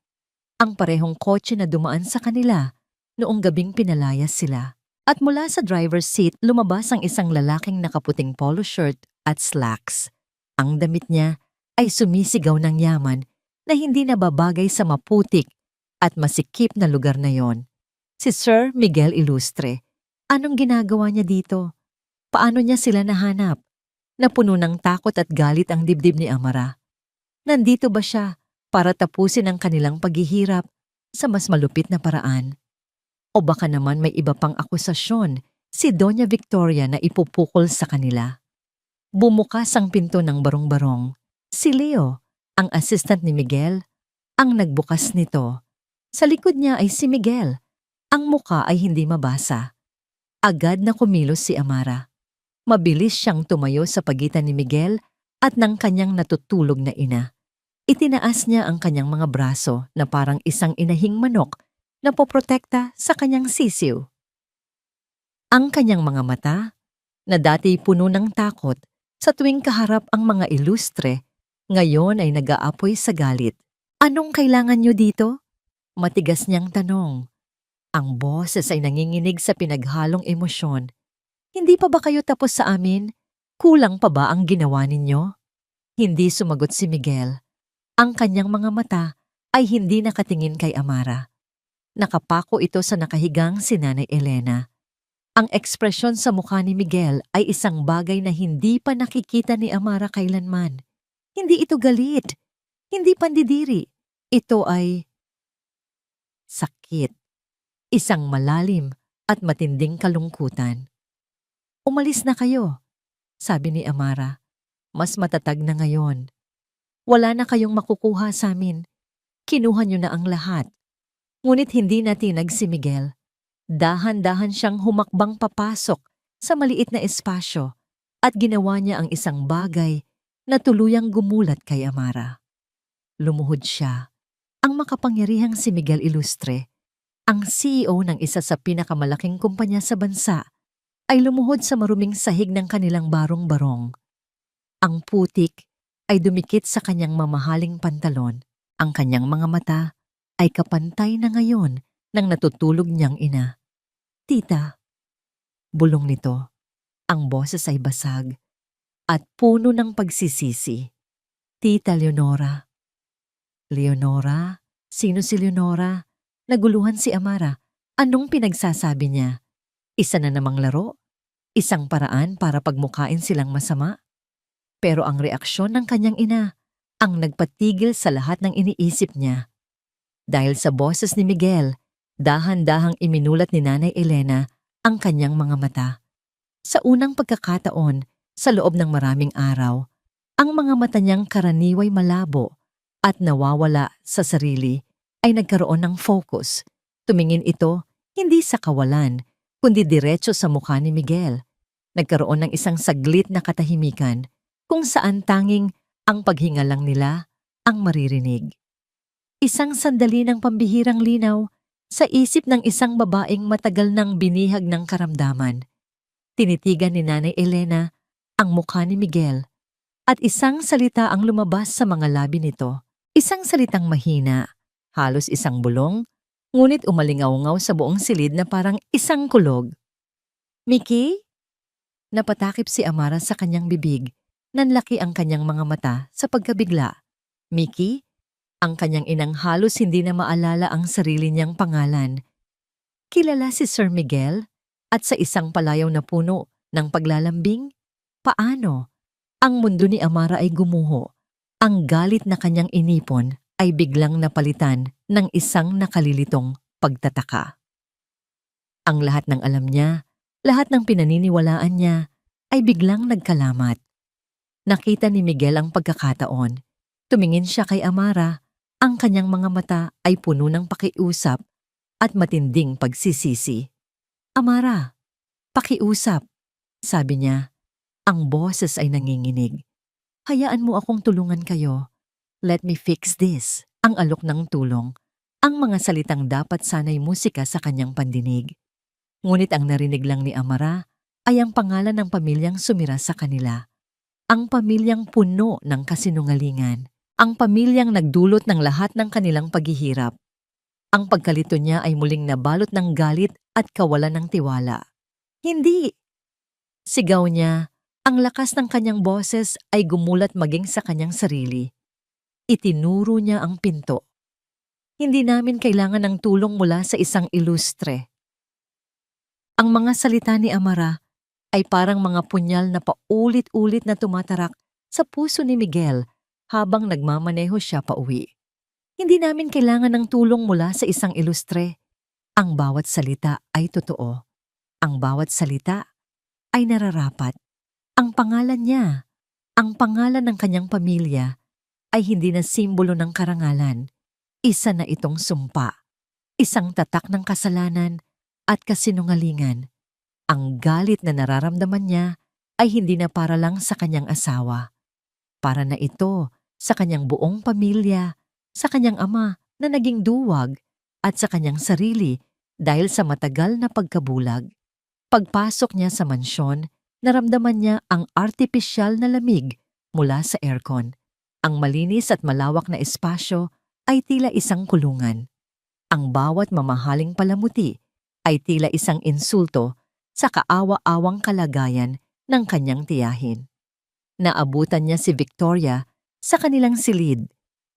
Ang parehong kotse na dumaan sa kanila noong gabing pinalayas sila. At mula sa driver's seat lumabas ang isang lalaking nakaputing polo shirt at slacks. Ang damit niya ay sumisigaw ng yaman na hindi nababagay sa maputik at masikip na lugar na yon. Si Sir Miguel Ilustre. Anong ginagawa niya dito? Paano niya sila nahanap? Napuno ng takot at galit ang dibdib ni Amara. Nandito ba siya para tapusin ang kanilang paghihirap sa mas malupit na paraan? O baka naman may iba pang akusasyon si Doña Victoria na ipupukol sa kanila? Bumukas ang pinto ng barong-barong. Si Leo, ang assistant ni Miguel, ang nagbukas nito. Sa likod niya ay si Miguel. Ang muka ay hindi mabasa. Agad na kumilos si Amara. Mabilis siyang tumayo sa pagitan ni Miguel at ng kanyang natutulog na ina. Itinaas niya ang kanyang mga braso na parang isang inahing manok na poprotekta sa kanyang sisiw. Ang kanyang mga mata, na dati puno ng takot sa tuwing kaharap ang mga ilustre, ngayon ay nag-aapoy sa galit. Anong kailangan niyo dito? Matigas niyang tanong. Ang boses ay nanginginig sa pinaghalong emosyon. Hindi pa ba kayo tapos sa amin? Kulang pa ba ang ginawa ninyo? Hindi sumagot si Miguel. Ang kanyang mga mata ay hindi nakatingin kay Amara. Nakapako ito sa nakahigang si Nanay Elena. Ang ekspresyon sa mukha ni Miguel ay isang bagay na hindi pa nakikita ni Amara kailanman. Hindi ito galit. Hindi pandidiri. Ito ay sakit. Isang malalim at matinding kalungkutan. Umalis na kayo. sabi ni Amara. Mas matatag na ngayon. Wala na kayong makukuha sa amin. Kinuha niyo na ang lahat. Ngunit hindi natinag si Miguel. Dahan-dahan siyang humakbang papasok sa maliit na espasyo at ginawa niya ang isang bagay na tuluyang gumulat kay Amara. Lumuhod siya. Ang makapangyarihang si Miguel Ilustre, ang CEO ng isa sa pinakamalaking kumpanya sa bansa, ay lumuhod sa maruming sahig ng kanilang barong-barong. Ang putik ay dumikit sa kanyang mamahaling pantalon. Ang kanyang mga mata ay kapantay na ngayon ng natutulog niyang ina. Tita, bulong nito. Ang boses ay basag at puno ng pagsisisi. Tita Leonora. Leonora? Sino si Leonora? Naguluhan si Amara. Anong pinagsasabi niya? Isa na namang laro? Isang paraan para pagmukain silang masama? Pero ang reaksyon ng kanyang ina ang nagpatigil sa lahat ng iniisip niya. Dahil sa boses ni Miguel, dahan-dahang iminulat ni Nanay Elena ang kanyang mga mata. Sa unang pagkakataon, sa loob ng maraming araw, ang mga mata niyang karaniway malabo at nawawala sa sarili ay nagkaroon ng focus. Tumingin ito hindi sa kawalan, kundi diretso sa mukha ni Miguel. Nagkaroon ng isang saglit na katahimikan kung saan tanging ang paghinga lang nila ang maririnig. Isang sandali ng pambihirang linaw sa isip ng isang babaeng matagal nang binihag ng karamdaman. Tinitigan ni Nanay Elena ang mukha ni Miguel at isang salita ang lumabas sa mga labi nito. Isang salitang mahina, halos isang bulong, ngunit umalingaw-ngaw sa buong silid na parang isang kulog. Mickey? Napatakip si Amara sa kanyang bibig. Nanlaki ang kanyang mga mata sa pagkabigla. Mickey? Ang kanyang inang halos hindi na maalala ang sarili niyang pangalan. Kilala si Sir Miguel at sa isang palayaw na puno ng paglalambing? Paano? Ang mundo ni Amara ay gumuho. Ang galit na kanyang inipon ay biglang napalitan ng isang nakalilitong pagtataka. Ang lahat ng alam niya, lahat ng pinaniniwalaan niya ay biglang nagkalamat. Nakita ni Miguel ang pagkakataon. Tumingin siya kay Amara. Ang kanyang mga mata ay puno ng pakiusap at matinding pagsisisi. Amara, pakiusap, sabi niya. Ang boses ay nanginginig. Hayaan mo akong tulungan kayo. Let me fix this. Ang alok ng tulong. Ang mga salitang dapat sana'y musika sa kanyang pandinig. Ngunit ang narinig lang ni Amara ay ang pangalan ng pamilyang sumira sa kanila. Ang pamilyang puno ng kasinungalingan. Ang pamilyang nagdulot ng lahat ng kanilang paghihirap. Ang pagkalito niya ay muling nabalot ng galit at kawalan ng tiwala. Hindi! Sigaw niya. Ang lakas ng kanyang boses ay gumulat maging sa kanyang sarili. Itinuro niya ang pinto. Hindi namin kailangan ng tulong mula sa isang ilustre. Ang mga salita ni Amara ay parang mga punyal na paulit-ulit na tumatarak sa puso ni Miguel habang nagmamaneho siya pauwi. Hindi namin kailangan ng tulong mula sa isang ilustre. Ang bawat salita ay totoo. Ang bawat salita ay nararapat. Ang pangalan niya, ang pangalan ng kanyang pamilya, ay hindi na simbolo ng karangalan. Isa na itong sumpa. Isang tatak ng kasalanan at kasinungalingan. Ang galit na nararamdaman niya ay hindi na para lang sa kanyang asawa. Para na ito sa kanyang buong pamilya, sa kanyang ama na naging duwag, at sa kanyang sarili dahil sa matagal na pagkabulag. Pagpasok niya sa mansyon, naramdaman niya ang artipisyal na lamig mula sa aircon. Ang malinis at malawak na espasyo ay tila isang kulungan. Ang bawat mamahaling palamuti ay tila isang insulto sa kaawa-awang kalagayan ng kanyang tiyahin. Naabutan niya si Victoria sa kanilang silid,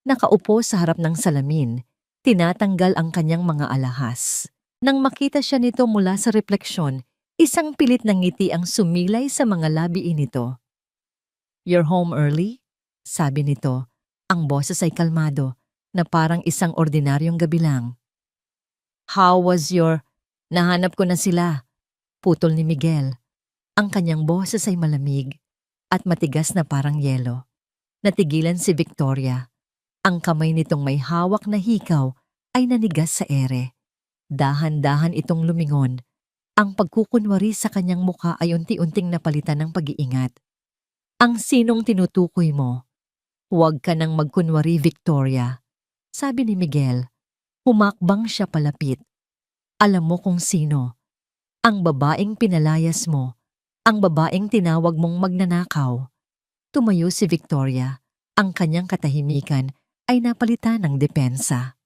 nakaupo sa harap ng salamin, tinatanggal ang kanyang mga alahas. Nang makita siya nito mula sa refleksyon, isang pilit na ngiti ang sumilay sa mga labi nito. "You're home early?" sabi nito. Ang boses ay kalmado, na parang isang ordinaryong gabi lang. "How was your—" "Nahanap ko na sila," putol ni Miguel. Ang kanyang boses ay malamig. at matigas na parang yelo. Natigilan si Victoria. Ang kamay nitong may hawak na hikaw ay nanigas sa ere. Dahan-dahan itong lumingon. Ang pagkukunwari sa kanyang muka ay unti-unting napalitan ng pag-iingat. Ang sinong tinutukoy mo? Huwag ka nang magkunwari, Victoria. Sabi ni Miguel. Humakbang siya palapit. Alam mo kung sino. Ang babaeng pinalayas mo. Ang babaeng tinawag mong magnanakaw. Tumayo si Victoria. Ang kanyang katahimikan ay napalitan ng depensa.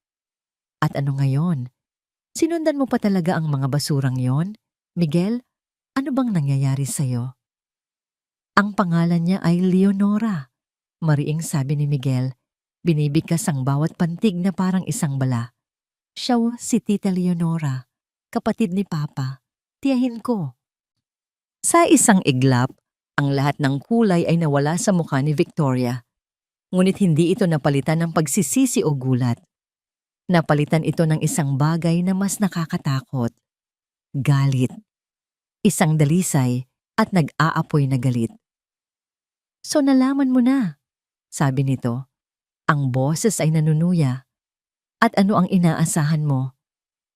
At ano ngayon? Sinundan mo pa talaga ang mga basurang yon? Miguel, ano bang nangyayari sa'yo? Ang pangalan niya ay Leonora. Mariing sabi ni Miguel. Binibigkas ang bawat pantig na parang isang bala. Siya si Tita Leonora, kapatid ni Papa, tiyahin ko. Sa isang iglap, ang lahat ng kulay ay nawala sa mukha ni Victoria. Ngunit hindi ito napalitan ng pagsisisi o gulat. Napalitan ito ng isang bagay na mas nakakatakot. Galit. Isang dalisay at nag-aapoy na galit. So nalaman mo na, sabi nito. Ang boses ay nanunuya. At ano ang inaasahan mo?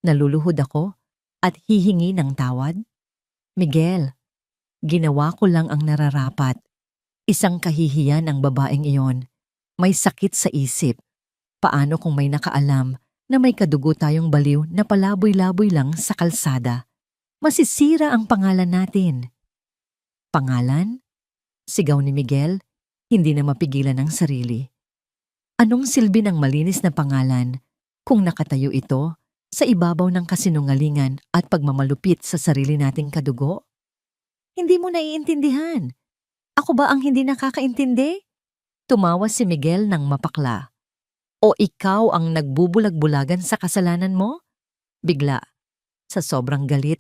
Naluluhod ako at hihingi ng tawad? Miguel, ginawa ko lang ang nararapat. Isang kahihiyan ang babaeng iyon. May sakit sa isip. Paano kung may nakaalam na may kadugo tayong baliw na palaboy-laboy lang sa kalsada? Masisira ang pangalan natin. Pangalan? Sigaw ni Miguel, hindi na mapigilan ang sarili. Anong silbi ng malinis na pangalan kung nakatayo ito sa ibabaw ng kasinungalingan at pagmamalupit sa sarili nating kadugo? Hindi mo naiintindihan. Ako ba ang hindi nakakaintindi? Tumawa si Miguel ng mapakla. O ikaw ang nagbubulag-bulagan sa kasalanan mo? Bigla, sa sobrang galit,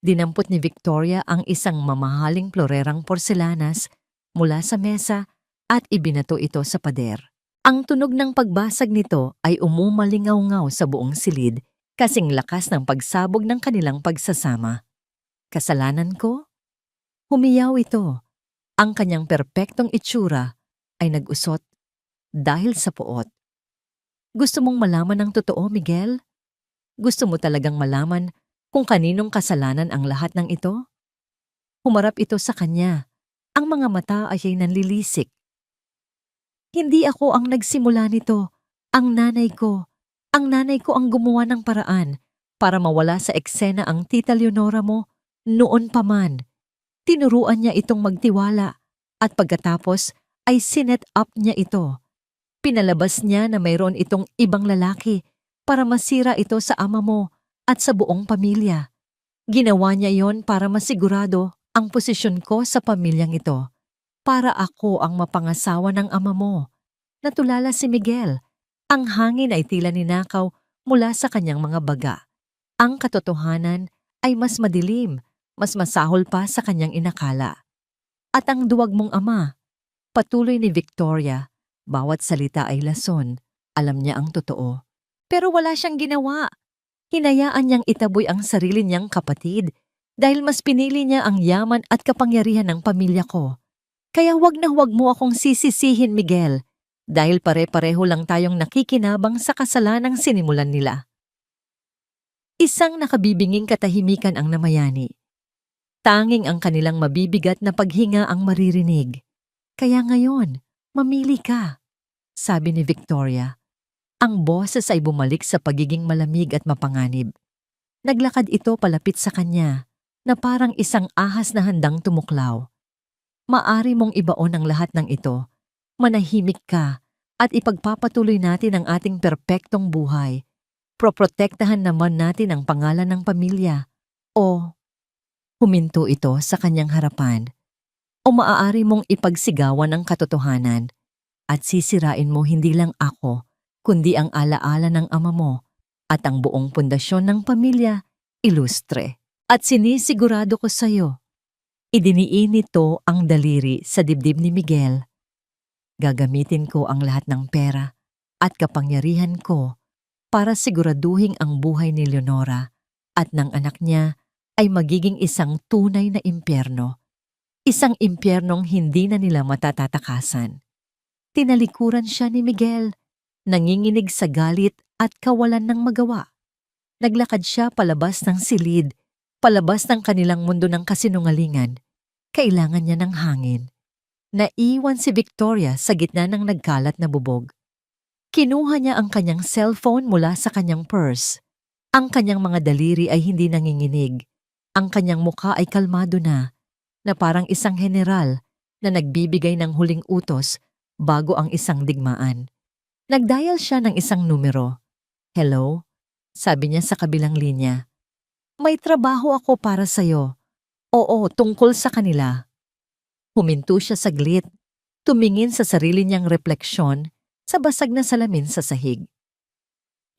dinampot ni Victoria ang isang mamahaling florerang porselanas mula sa mesa at ibinato ito sa pader. Ang tunog ng pagbasag nito ay umumalingaw-ngaw sa buong silid kasing lakas ng pagsabog ng kanilang pagsasama. Kasalanan ko? Humiyaw ito. Ang kanyang perpektong itsura ay nag-usot dahil sa puot. Gusto mong malaman ang totoo, Miguel? Gusto mo talagang malaman kung kaninong kasalanan ang lahat ng ito? Humarap ito sa kanya. Ang mga mata ay nanlilisik. Hindi ako ang nagsimula nito. Ang nanay ko. Ang nanay ko ang gumawa ng paraan para mawala sa eksena ang Tita Leonora mo noon pa man. Tinuruan niya itong magtiwala at pagkatapos ay sinet up niya ito. Pinalabas niya na mayroon itong ibang lalaki para masira ito sa ama mo at sa buong pamilya. Ginawa niya yon para masigurado ang posisyon ko sa pamilyang ito. Para ako ang mapangasawa ng ama mo. Natulala si Miguel. Ang hangin ay tila ninakaw mula sa kanyang mga baga. Ang katotohanan ay mas madilim, mas masahol pa sa kanyang inakala. At ang duwag mong ama, patuloy ni Victoria, bawat salita ay lason, alam niya ang totoo. Pero wala siyang ginawa. Hinayaan niyang itaboy ang sarili niyang kapatid dahil mas pinili niya ang yaman at kapangyarihan ng pamilya ko. Kaya huwag na huwag mo akong sisisihin, Miguel, dahil pare-pareho lang tayong nakikinabang sa kasalanang sinimulan nila. Isang nakabibinging katahimikan ang namayani. Tanging ang kanilang mabibigat na paghinga ang maririnig. Kaya ngayon, mamili ka, sabi ni Victoria. Ang boses ay bumalik sa pagiging malamig at mapanganib. Naglakad ito palapit sa kanya, na parang isang ahas na handang tumuklaw. Maari mong ibaon ang lahat ng ito. Manahimik ka at ipagpapatuloy natin ang ating perpektong buhay. Proprotektahan naman natin ang pangalan ng pamilya. O, huminto ito sa kanyang harapan. O maaari mong ipagsigawan ang katotohanan at sisirain mo hindi lang ako, kundi ang alaala ng ama mo at ang buong pundasyon ng pamilya, ilustre. At sinisigurado ko sa iyo, idiniin nito ang daliri sa dibdib ni Miguel. Gagamitin ko ang lahat ng pera at kapangyarihan ko para siguraduhin ang buhay ni Leonora at ng anak niya ay magiging isang tunay na impyerno. Isang impyernong hindi na nila matatatakasan. Tinalikuran siya ni Miguel, nanginginig sa galit at kawalan ng magawa. Naglakad siya palabas ng silid, palabas ng kanilang mundo ng kasinungalingan. Kailangan niya ng hangin. Naiwan si Victoria sa gitna ng nagkalat na bubog. Kinuha niya ang kanyang cellphone mula sa kanyang purse. Ang kanyang mga daliri ay hindi nanginginig. Ang kanyang mukha ay kalmado na parang isang general na nagbibigay ng huling utos bago ang isang digmaan. Nagdial siya ng isang numero. "Hello?" sabi niya sa kabilang linya. "May trabaho ako para sa'yo." "Oo, tungkol sa kanila." Huminto siya saglit, tumingin sa sarili niyang refleksyon sa basag na salamin sa sahig.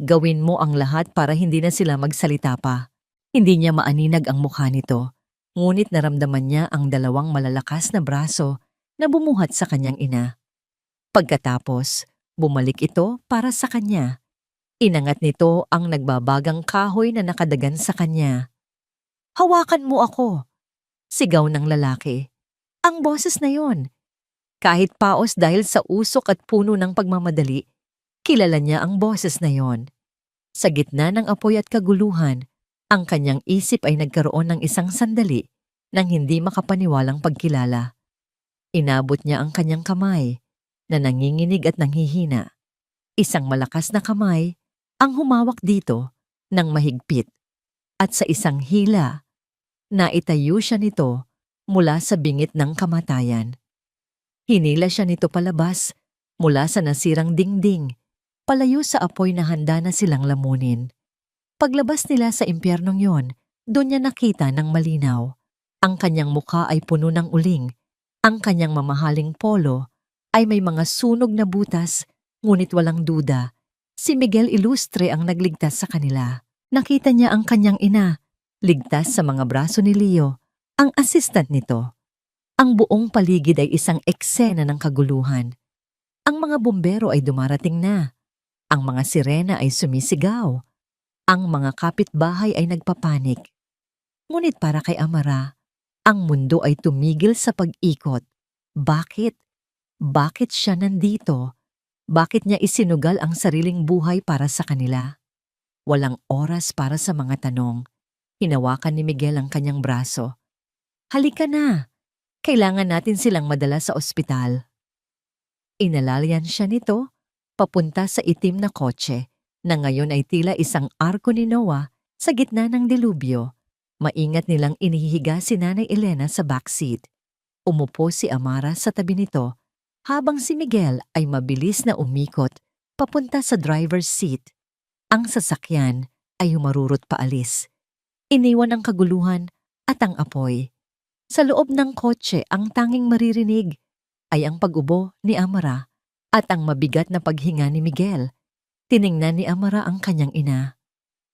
Gawin mo ang lahat para hindi na sila magsalita pa. Hindi niya maaninag ang mukha nito, ngunit naramdaman niya ang dalawang malalakas na braso na bumuhat sa kanyang ina. Pagkatapos, bumalik ito para sa kanya. Inangat nito ang nagbabagang kahoy na nakadagan sa kanya. "Hawakan mo ako!" sigaw ng lalaki. Ang boses na yon. Kahit paos dahil sa usok at puno ng pagmamadali, kilala niya ang boses na yon. Sa gitna ng apoy at kaguluhan, ang kanyang isip ay nagkaroon ng isang sandali ng hindi makapaniwalang pagkilala. Inabot niya ang kanyang kamay na nanginginig at nanghihina. Isang malakas na kamay ang humawak dito ng mahigpit. At sa isang hila, naitayo siya nito mula sa bingit ng kamatayan. Hinila siya nito palabas mula sa nasirang dingding, palayo sa apoy na handa na silang lamunin. Paglabas nila sa impyernong yon, doon niya nakita ng malinaw. Ang kanyang mukha ay puno ng uling. Ang kanyang mamahaling polo ay may mga sunog na butas, ngunit walang duda. Si Miguel Ilustre ang nagligtas sa kanila. Nakita niya ang kanyang ina, ligtas sa mga braso ni Leo, ang assistant nito. Ang buong paligid ay isang eksena ng kaguluhan. Ang mga bumbero ay dumarating na. Ang mga sirena ay sumisigaw. Ang mga kapitbahay ay nagpapanik. Ngunit para kay Amara, ang mundo ay tumigil sa pag-ikot. Bakit? Bakit siya nandito? Bakit niya isinugal ang sariling buhay para sa kanila? Walang oras para sa mga tanong. Hinawakan ni Miguel ang kanyang braso. "Halika na! Kailangan natin silang madala sa ospital." Inalalayan siya nito papunta sa itim na kotse na ngayon ay tila isang arko ni Noah sa gitna ng dilubyo. Maingat nilang inihihiga si Nanay Elena sa backseat. Umupo si Amara sa tabi nito habang si Miguel ay mabilis na umikot papunta sa driver's seat. Ang sasakyan ay humarurot paalis. Iniwan ang kaguluhan at ang apoy. Sa loob ng kotse ang tanging maririnig ay ang pag-ubo ni Amara at ang mabigat na paghinga ni Miguel. Tiningnan ni Amara ang kanyang ina.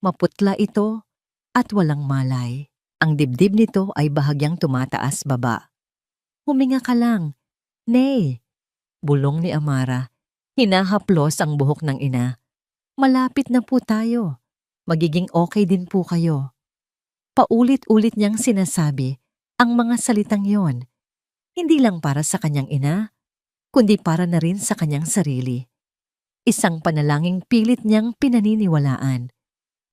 Maputla ito at walang malay. Ang dibdib nito ay bahagyang tumataas baba. "Huminga ka lang, Nay," bulong ni Amara. Hinahaplos ang buhok ng ina. "Malapit na po tayo. Magiging okay din po kayo." Paulit-ulit niyang sinasabi ang mga salitang yon, hindi lang para sa kanyang ina, kundi para na rin sa kanyang sarili. Isang panalangin pilit niyang pinaniniwalaan.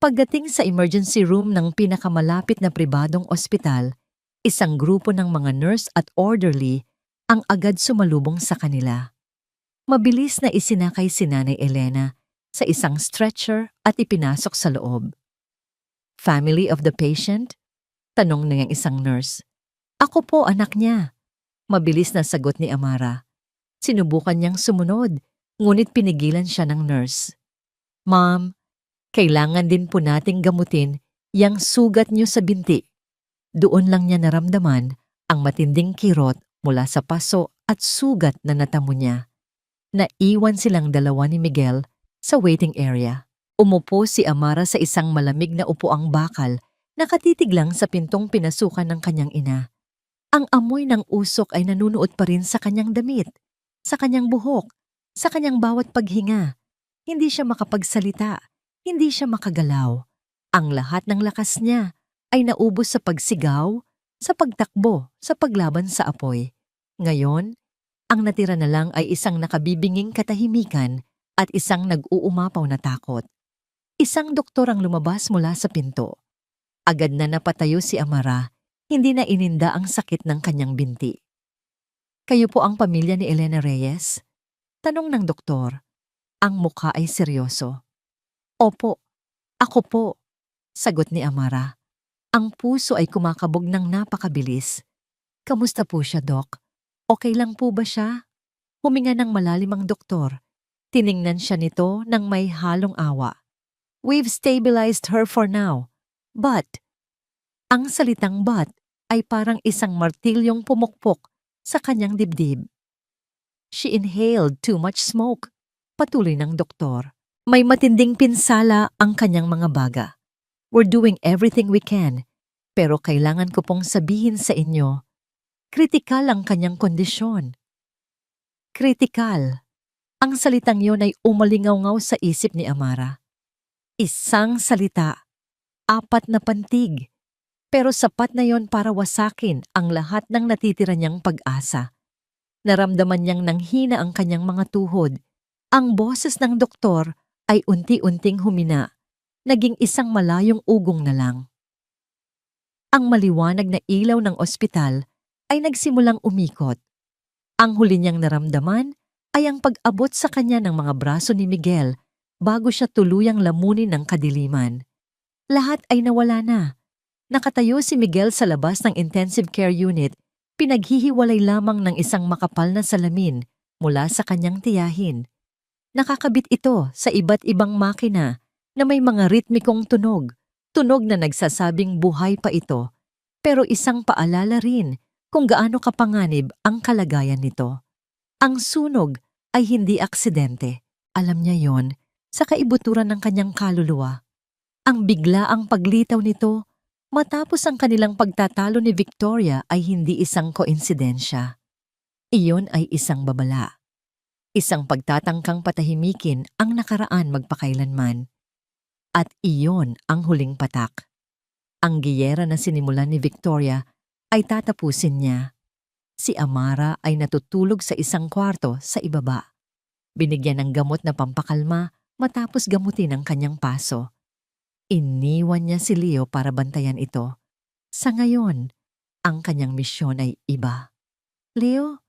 Pagdating sa emergency room ng pinakamalapit na pribadong ospital, isang grupo ng mga nurse at orderly ang agad sumalubong sa kanila. Mabilis na isinakay si Nanay Elena sa isang stretcher at ipinasok sa loob. "Family of the patient?" tanong ng isang nurse. "Ako po, anak niya." Mabilis na sagot ni Amara. Sinubukan niyang sumunod, ngunit pinigilan siya ng nurse. "Ma'am, kailangan din po nating gamutin yang sugat niyo sa binti." Doon lang niya naramdaman ang matinding kirot mula sa paso at sugat na natamo niya. Naiwan silang dalawa ni Miguel sa waiting area. Umupo si Amara sa isang malamig na upuang bakal, nakatitig lang sa pintong pinasukan ng kanyang ina. Ang amoy ng usok ay nanunuot pa rin sa kanyang damit, sa kanyang buhok, sa kanyang bawat paghinga. Hindi siya makapagsalita, hindi siya makagalaw. Ang lahat ng lakas niya ay naubos sa pagsigaw, sa pagtakbo, sa paglaban sa apoy. Ngayon, ang natira na lang ay isang nakabibinging katahimikan at isang nag-uumapaw na takot. Isang doktor ang lumabas mula sa pinto. Agad na napatayo si Amara, hindi na ininda ang sakit ng kanyang binti. "Kayo po ang pamilya ni Elena Reyes?" Tanong ng doktor. Ang mukha ay seryoso. "Opo, ako po," sagot ni Amara. Ang puso ay kumakabog ng napakabilis. "Kamusta po siya, Dok? Okay lang po ba siya?" Huminga ng malalim ang doktor. Tiningnan siya nito ng may halong awa. "We've stabilized her for now. But," ang salitang but ay parang isang martilyong pumukpok sa kanyang dibdib. "She inhaled too much smoke," patuloy ng doktor. "May matinding pinsala ang kanyang mga baga. We're doing everything we can, pero kailangan ko pong sabihin sa inyo, kritikal ang kanyang kondisyon." Kritikal. Ang salitang yon ay umalingaw-ngaw sa isip ni Amara. Isang salita, 4 na pantig, pero sapat na yon para wasakin ang lahat ng natitira niyang pag-asa. Naramdaman niyang nanghina ang kanyang mga tuhod. Ang boses ng doktor ay unti-unting humina, naging isang malayong ugong na lang. Ang maliwanag na ilaw ng ospital ay nagsimulang umikot. Ang huli niyang naramdaman ay ang pag-abot sa kanya ng mga braso ni Miguel bago siya tuluyang lamunin ng kadiliman. Lahat ay nawala na. Nakatayo si Miguel sa labas ng intensive care unit, pinaghihiwalay lamang ng isang makapal na salamin mula sa kanyang tiyahin. Nakakabit ito sa iba't ibang makina na may mga ritmikong tunog, tunog na nagsasabing buhay pa ito, pero isang paalala rin kung gaano kapanganib ang kalagayan nito. Ang sunog ay hindi aksidente. Alam niya yon sa kaibuturan ng kanyang kaluluwa. Ang biglaang paglitaw nito matapos ang kanilang pagtatalo ni Victoria ay hindi isang koinsidensya. Iyon ay isang babala. Isang pagtatangkang patahimikin ang nakaraan magpakailanman. At iyon ang huling patak. Ang giyera na sinimulan ni Victoria ay tatapusin niya. Si Amara ay natutulog sa isang kwarto sa ibaba. Binigyan ng gamot na pampakalma matapos gamutin ang kanyang paso. Iniwan niya si Leo para bantayan ito. Sa ngayon, ang kanyang misyon ay iba. "Leo,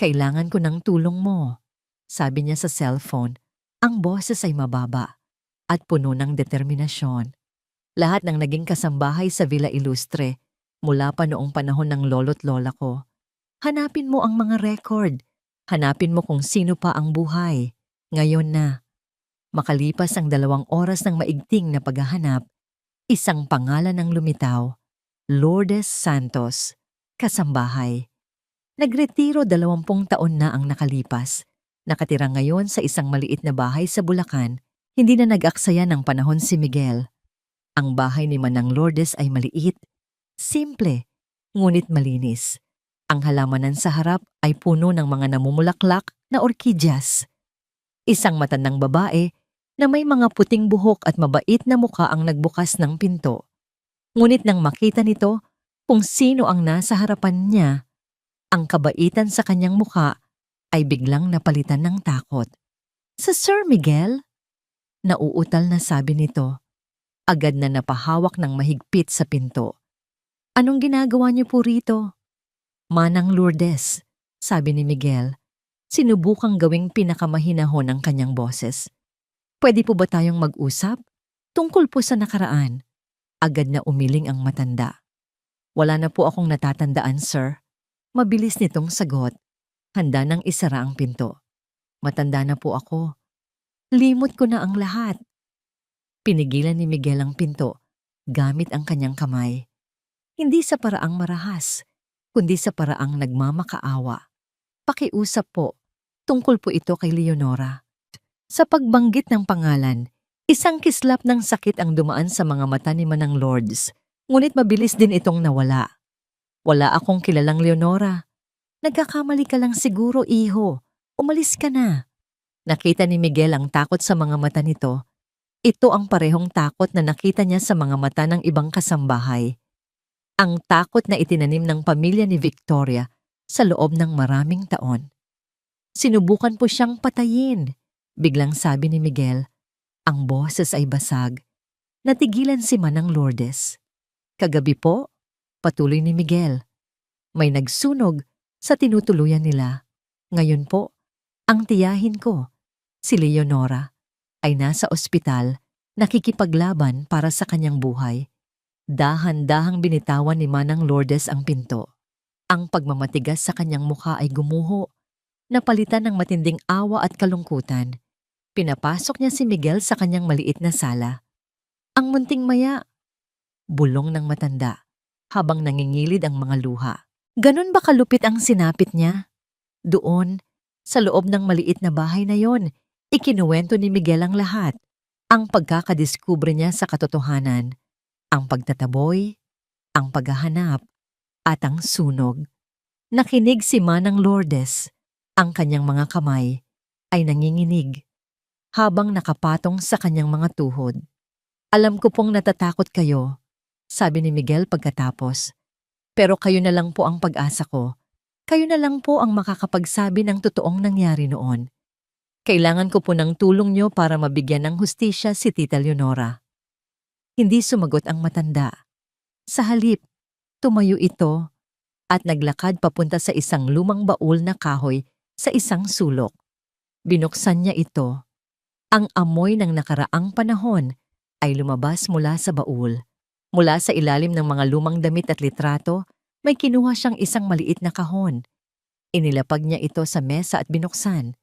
kailangan ko ng tulong mo," sabi niya sa cellphone. Ang boses ay mababa at puno ng determinasyon. Lahat ng naging kasambahay sa Villa Ilustre mula pa noong panahon ng lolo't lola ko. Hanapin mo ang mga record. Hanapin mo kung sino pa ang buhay. Ngayon na. Makalipas ang 2 oras ng maigting na paghahanap, isang pangalan ang lumitaw. Lourdes Santos, kasambahay. Nagretiro 20 taon na ang nakalipas. Nakatira ngayon sa isang maliit na bahay sa Bulacan. Hindi na nag-aksaya ng panahon si Miguel. Ang bahay ni Manang Lourdes ay maliit, simple, ngunit malinis. Ang halamanan sa harap ay puno ng mga namumulaklak na orkidyas. Isang matandang babae na may mga puting buhok at mabait na muka ang nagbukas ng pinto. Ngunit nang makita nito kung sino ang nasa harapan niya, ang kabaitan sa kanyang muka ay biglang napalitan ng takot. "Sa Sir Miguel?" Nauutal na sabi nito. Agad na napahawak ng mahigpit sa pinto. "Anong ginagawa niyo po rito?" "Manang Lourdes," sabi ni Miguel. Sinubukang gawing pinakamahinahon ang kanyang boses. "Pwede po ba tayong mag-usap? Tungkol po sa nakaraan." Agad na umiling ang matanda. "Wala na po akong natatandaan, sir." Mabilis nitong sagot. Handa nang isara ang pinto. "Matanda na po ako. Limot ko na ang lahat." Pinigilan ni Miguel ang pinto gamit ang kanyang kamay. Hindi sa paraang marahas, kundi sa paraang nagmamakaawa. "Pakiusap po. Tungkol po ito kay Leonora." Sa pagbanggit ng pangalan, isang kislap ng sakit ang dumaan sa mga mata ni Manang Lourdes, ngunit mabilis din itong nawala. "Wala akong kilalang Leonora." "Nagkakamali ka lang siguro, iho. Umalis ka na." Nakita ni Miguel ang takot sa mga mata nito. Ito ang parehong takot na nakita niya sa mga mata ng ibang kasambahay. Ang takot na itinanim ng pamilya ni Victoria sa loob ng maraming taon. Sinubukan po siyang patayin. Biglang sabi ni Miguel, ang boses ay basag. Natigilan si Manang Lourdes. Kagabi po, patuloy ni Miguel, may nagsunog sa tinutuluyan nila. Ngayon po, ang tiyahin ko, si Leonora, ay nasa ospital, nakikipaglaban para sa kanyang buhay. Dahan-dahang binitawan ni Manang Lourdes ang pinto. Ang pagmamatigas sa kanyang mukha ay gumuho, napalitan ng matinding awa at kalungkutan. Pinapasok niya si Miguel sa kanyang maliit na sala. Ang munting maya, bulong ng matanda, habang nangingilid ang mga luha. Ganun ba kalupit ang sinapit niya? Doon, sa loob ng maliit na bahay na yon, ikinuwento ni Miguel ang lahat. Ang pagkakadiskubre niya sa katotohanan, ang pagtataboy, ang paghahanap, at ang sunog. Nakinig si Manang Lourdes. Ang kanyang mga kamay ay nanginginig habang nakapatong sa kanyang mga tuhod. Alam ko pong natatakot kayo, sabi ni Miguel pagkatapos. Pero kayo na lang po ang pag-asa ko. Kayo na lang po ang makakapagsabi ng totoong nangyari noon. Kailangan ko po ng tulong niyo para mabigyan ng hustisya si Tita Leonora. Hindi sumagot ang matanda. Sa halip, tumayo ito at naglakad papunta sa isang lumang baul na kahoy sa isang sulok. Binuksan niya ito. Ang amoy ng nakaraang panahon ay lumabas mula sa baul. Mula sa ilalim ng mga lumang damit at litrato, may kinuha siyang isang maliit na kahon. Inilapag niya ito sa mesa at binuksan.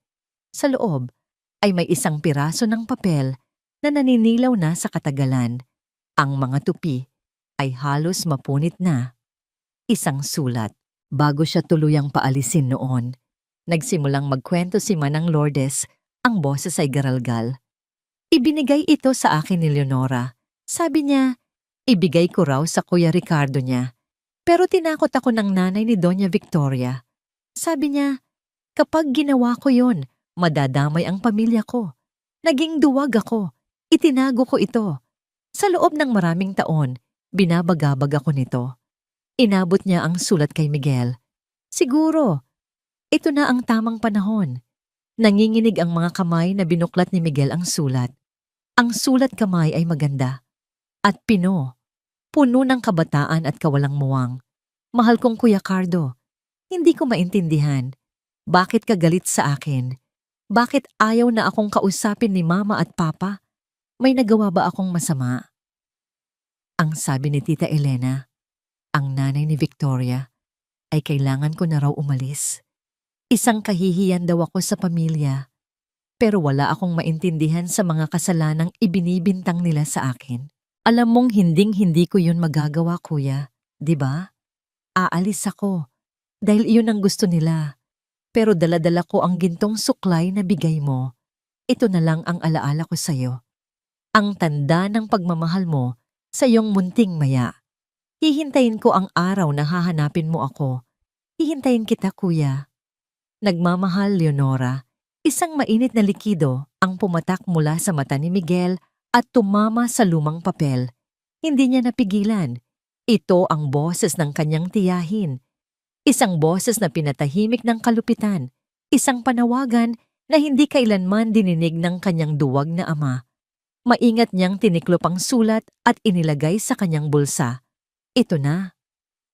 Sa loob ay may isang piraso ng papel na naninilaw na sa katagalan. Ang mga tupi ay halos mapunit na. Isang sulat. Bago siya tuluyang paalisin noon, nagsimulang magkwento si Manang Lourdes, ang boses ay garalgal. Ibinigay ito sa akin ni Leonora. Sabi niya, ibigay ko raw sa Kuya Ricardo niya. Pero tinakot ako ng nanay ni Doña Victoria. Sabi niya, kapag ginawa ko yon, madadamay ang pamilya ko. Naging duwag ako. Itinago ko ito. Sa loob ng maraming taon, binabagabag ako nito. Inabot niya ang sulat kay Miguel. Siguro, ito na ang tamang panahon. Nanginginig ang mga kamay na binuklat ni Miguel ang sulat. Ang sulat kamay ay maganda. At puno ng kabataan at kawalang muwang. Mahal kong Kuya Cardo, hindi ko maintindihan. Bakit ka galit sa akin? Bakit ayaw na akong kausapin ni Mama at Papa? May nagawa ba akong masama? Ang sabi ni Tita Elena, ang nanay ni Victoria, ay kailangan ko na raw umalis. Isang kahihiyan daw ako sa pamilya, pero wala akong maintindihan sa mga kasalanang ibinibintang nila sa akin. Alam mong hinding-hindi ko yun magagawa, Kuya, di ba? Aalis ako, dahil iyon ang gusto nila. Pero dala-dala ko ang gintong suklay na bigay mo. Ito na lang ang alaala ko sa'yo. Ang tanda ng pagmamahal mo sa iyong munting maya. Hihintayin ko ang araw na hahanapin mo ako. Hihintayin kita, Kuya. Nagmamahal, Leonora. Isang mainit na likido ang pumatak mula sa mata ni Miguel at tumama sa lumang papel. Hindi niya napigilan. Ito ang boses ng kanyang tiyahin. Isang boses na pinatahimik ng kalupitan. Isang panawagan na hindi kailanman dininig ng kanyang duwag na ama. Maingat niyang tiniklop ang sulat at inilagay sa kanyang bulsa. Ito na,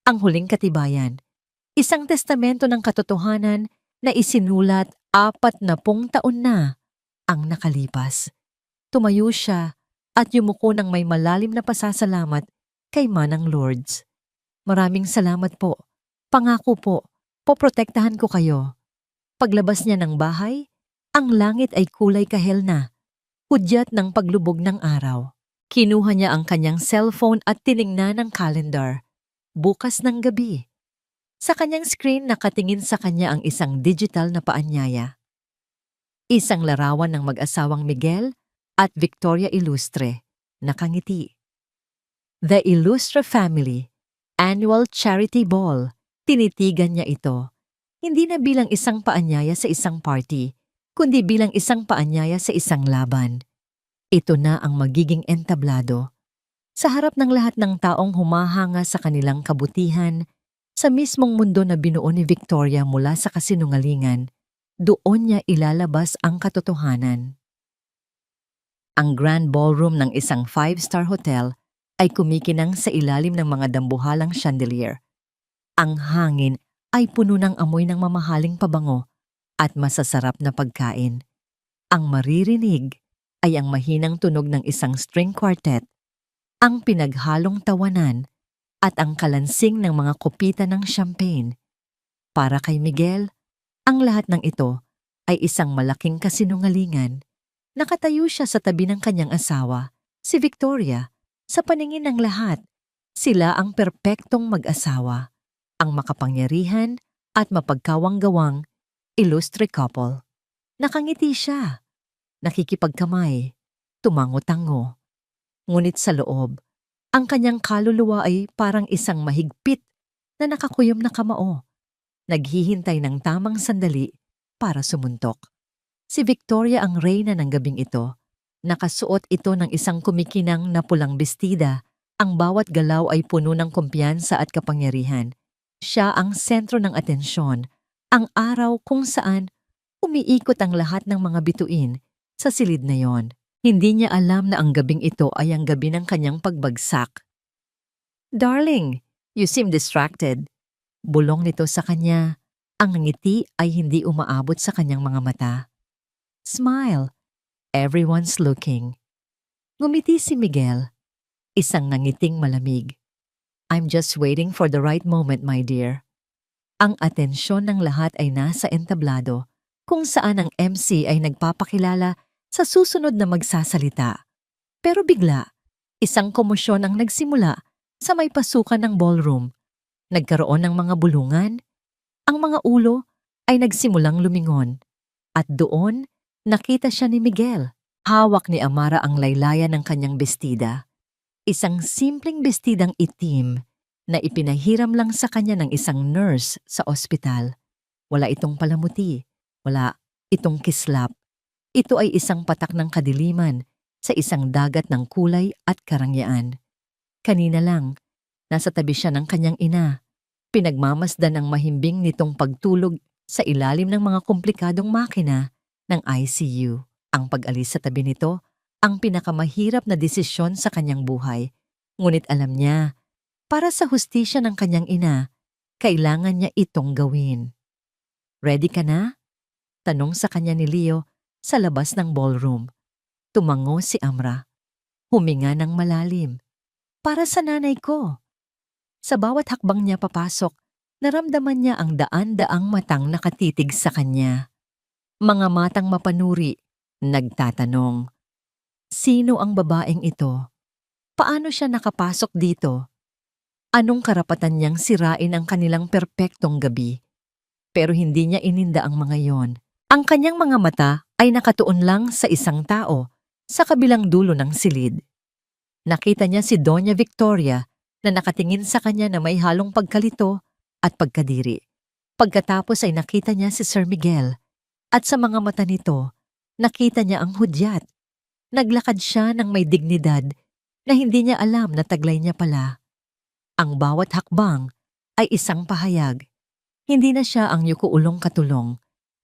ang huling katibayan. Isang testamento ng katotohanan na isinulat 40 taon na ang nakalipas. Tumayo siya at yumuko ng may malalim na pasasalamat kay Manang Lourdes. Maraming salamat po. Pangako po, poprotektahan ko kayo. Paglabas niya ng bahay, ang langit ay kulay kahel na. Hudyat ng paglubog ng araw. Kinuha niya ang kanyang cellphone at tiningnan ang calendar. Bukas ng gabi. Sa kanyang screen nakatingin sa kanya ang isang digital na paanyaya. Isang larawan ng mag-asawang Miguel at Victoria Ilustre, nakangiti. The Ilustre Family, Annual Charity Ball. Tinitigan niya ito. Hindi na bilang isang paanyaya sa isang party, kundi bilang isang paanyaya sa isang laban. Ito na ang magiging entablado. Sa harap ng lahat ng taong humahanga sa kanilang kabutihan, sa mismong mundo na binuo ni Victoria mula sa kasinungalingan, doon niya ilalabas ang katotohanan. Ang grand ballroom ng isang 5-star hotel ay kumikinang sa ilalim ng mga dambuhalang chandelier. Ang hangin ay puno ng amoy ng mamahaling pabango at masasarap na pagkain. Ang maririnig ay ang mahinang tunog ng isang string quartet, ang pinaghalong tawanan at ang kalansing ng mga kopita ng champagne. Para kay Miguel, ang lahat ng ito ay isang malaking kasinungalingan. Nakatayo siya sa tabi ng kanyang asawa, si Victoria. Sa paningin ng lahat, sila ang perpektong mag-asawa, ang makapangyarihan at mapagkawang-gawang illustre couple. Nakangiti siya, nakikipagkamay, tumango-tango. Ngunit sa loob, ang kanyang kaluluwa ay parang isang mahigpit na nakakuyom na kamao, naghihintay ng tamang sandali para sumuntok. Si Victoria ang reyna ng gabing ito. Nakasuot ito ng isang kumikinang na pulang bestida. Ang bawat galaw ay puno ng kumpiyansa at kapangyarihan. Siya ang sentro ng atensyon, ang araw kung saan umiikot ang lahat ng mga bituin sa silid na yon. Hindi niya alam na ang gabing ito ay ang gabi ng kanyang pagbagsak. "Darling, you seem distracted." Bulong nito sa kanya. Ang ngiti ay hindi umaabot sa kanyang mga mata. "Smile. Everyone's looking." Ngumiti si Miguel, isang nangiting malamig. "I'm just waiting for the right moment, my dear." Ang atensyon ng lahat ay nasa entablado, kung saan ang MC ay nagpapakilala sa susunod na magsasalita. Pero bigla, isang komosyon ang nagsimula sa may pasukan ng ballroom. Nagkaroon ng mga bulungan. Ang mga ulo ay nagsimulang lumingon. At doon, nakita siya ni Miguel. Hawak ni Amara ang laylayan ng kanyang bestida. Isang simpleng bestidang itim na ipinahiram lang sa kanya ng isang nurse sa ospital. Wala itong palamuti, wala itong kislap. Ito ay isang patak ng kadiliman sa isang dagat ng kulay at karangyaan. Kanina lang, nasa tabi siya ng kanyang ina. Pinagmamasdan ang mahimbing nitong pagtulog sa ilalim ng mga komplikadong makina ng ICU. Ang pag-alis sa tabi nito, ang pinakamahirap na desisyon sa kanyang buhay. Ngunit alam niya, para sa hustisya ng kanyang ina, kailangan niya itong gawin. "Ready ka na?" Tanong sa kanya ni Leo sa labas ng ballroom. Tumango si Amra. Huminga ng malalim. "Para sa nanay ko." Sa bawat hakbang niya papasok, naramdaman niya ang daan-daang matang nakatitig sa kanya. Mga matang mapanuri, nagtatanong, sino ang babaeng ito? Paano siya nakapasok dito? Anong karapatan niyang sirain ang kanilang perpektong gabi? Pero hindi niya ininda ang mga yon. Ang kanyang mga mata ay nakatuon lang sa isang tao sa kabilang dulo ng silid. Nakita niya si Doña Victoria na nakatingin sa kanya na may halong pagkalito at pagkadiri. Pagkatapos ay nakita niya si Sir Miguel at sa mga mata nito, nakita niya ang hudyat. Naglakad siya ng may dignidad na hindi niya alam na taglay niya pala. Ang bawat hakbang ay isang pahayag. Hindi na siya ang yukuulong katulong.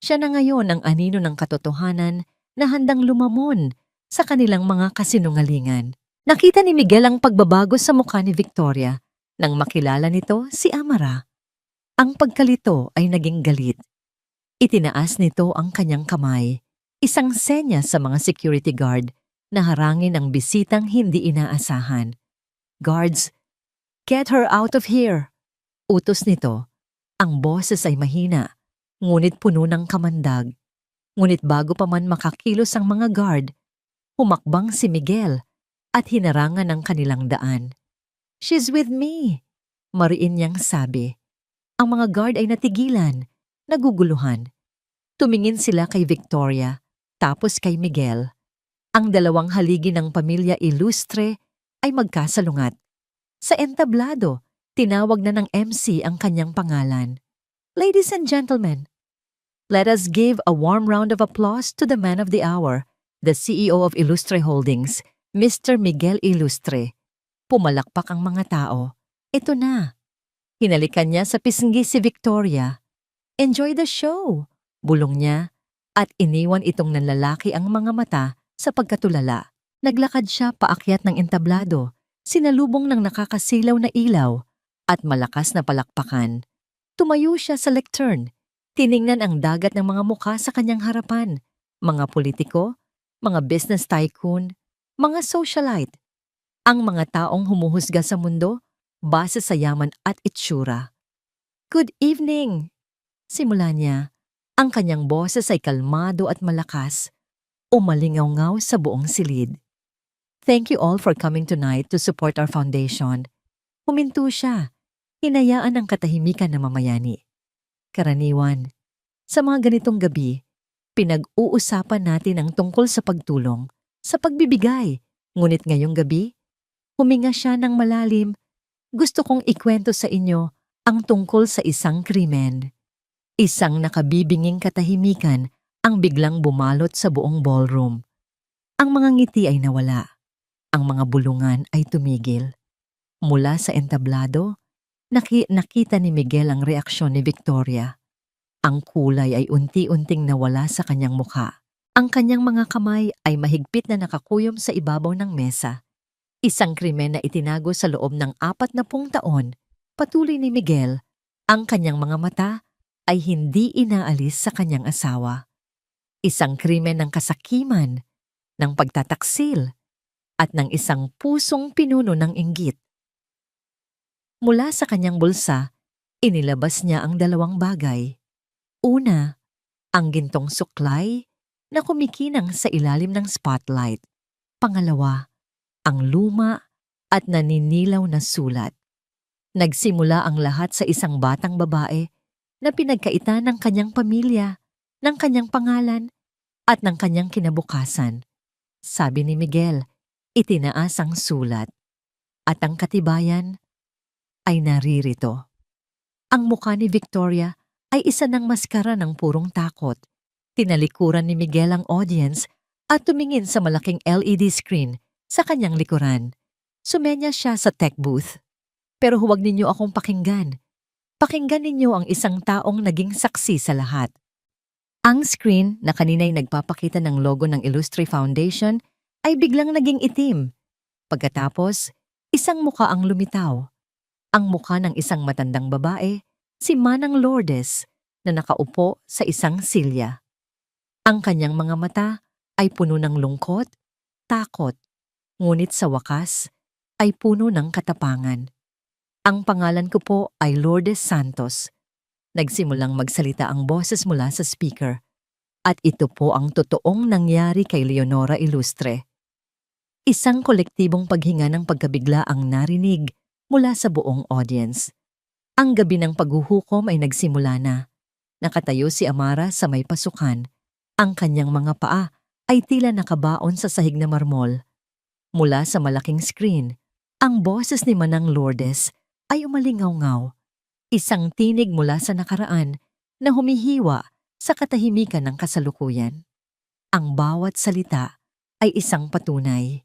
Siya na ngayon ang anino ng katotohanan na handang lumamon sa kanilang mga kasinungalingan. Nakita ni Miguel ang pagbabago sa mukha ni Victoria nang makilala nito si Amara. Ang pagkalito ay naging galit. Itinaas nito ang kanyang kamay, isang senya sa mga security guard na harangin ang bisitang hindi inaasahan. "Guards, get her out of here!" Utos nito. Ang boses ay mahina, ngunit puno ng kamandag. Ngunit bago pa man makakilos ang mga guard, humakbang si Miguel at hinarangan ang kanilang daan. "She's with me," mariin niyang sabi. Ang mga guard ay natigilan, naguguluhan. Tumingin sila kay Victoria, tapos kay Miguel. Ang dalawang haligi ng pamilya Illustre ay magkasalungat. Sa entablado, tinawag na ng MC ang kanyang pangalan. "Ladies and gentlemen, let us give a warm round of applause to the man of the hour, the CEO of Illustre Holdings, Mr. Miguel Illustre." Pumalakpak ang mga tao. Ito na. Hinalikan niya sa pisngi si Victoria. Enjoy the show, bulong niya, at iniwan itong nanlalaki ang mga mata sa pagkatulala. Naglakad siya paakyat ng entablado, sinalubong ng nakakasilaw na ilaw at malakas na palakpakan. Tumayo siya sa lectern, tiningnan ang dagat ng mga mukha sa kanyang harapan, mga politiko, mga business tycoon, mga socialite, ang mga taong humuhusga sa mundo base sa yaman at itsura. Good evening! Simula niya, ang kanyang boses ay kalmado at malakas, umalingaw-ngaw sa buong silid. Thank you all for coming tonight to support our foundation. Huminto siya, hinayaan ang katahimikan na mamayani. Karaniwan, sa mga ganitong gabi, pinag-uusapan natin ang tungkol sa pagtulong, sa pagbibigay. Ngunit ngayong gabi, huminga siya ng malalim. Gusto kong ikwento sa inyo ang tungkol sa isang krimen. Isang nakabibinging katahimikan ang biglang bumalot sa buong ballroom. Ang mga ngiti ay nawala. Ang mga bulungan ay tumigil. Mula sa entablado, nakita ni Miguel ang reaksyon ni Victoria. Ang kulay ay unti-unting nawala sa kanyang mukha. Ang kanyang mga kamay ay mahigpit na nakakuyom sa ibabaw ng mesa. Isang krimen na itinago sa loob ng 40 taon. Patuloy ni Miguel, ang kanyang mga mata ay hindi inaalis sa kanyang asawa. Isang krimen ng kasakiman, ng pagtataksil, at ng isang pusong pinuno ng inggit. Mula sa kanyang bulsa, inilabas niya ang 2 bagay. Una, ang gintong suklay na kumikinang sa ilalim ng spotlight. Pangalawa, ang luma at naninilaw na sulat. Nagsimula ang lahat sa isang batang babae na pinagkaitan ng kanyang pamilya, ng kanyang pangalan, at ng kanyang kinabukasan. Sabi ni Miguel, itinaas ang sulat. At ang katibayan ay naririto. Ang mukha ni Victoria ay isa ng maskara ng purong takot. Tinalikuran ni Miguel ang audience at tumingin sa malaking LED screen sa kanyang likuran. Sumenya siya sa tech booth. Pero huwag ninyo akong pakinggan. Pakinggan ninyo ang isang taong naging saksi sa lahat. Ang screen na kanina'y nagpapakita ng logo ng Illustre Foundation ay biglang naging itim. Pagkatapos, isang mukha ang lumitaw. Ang mukha ng isang matandang babae, si Manang Lourdes, na nakaupo sa isang silya. Ang kanyang mga mata ay puno ng lungkot, takot, ngunit sa wakas ay puno ng katapangan. Ang pangalan ko po ay Lourdes Santos. Nagsimulang magsalita ang boses mula sa speaker. At ito po ang totoong nangyari kay Leonora Ilustre. Isang kolektibong paghinga ng pagkabigla ang narinig mula sa buong audience. Ang gabi ng paghuhukom ay nagsimula na. Nakatayo si Amara sa may pasukan. Ang kanyang mga paa ay tila nakabaon sa sahig na marmol. Mula sa malaking screen, ang boses ni Manang Lourdes ay umalingaw-ngaw. Isang tinig mula sa nakaraan na humihiwa sa katahimikan ng kasalukuyan. Ang bawat salita ay isang patunay.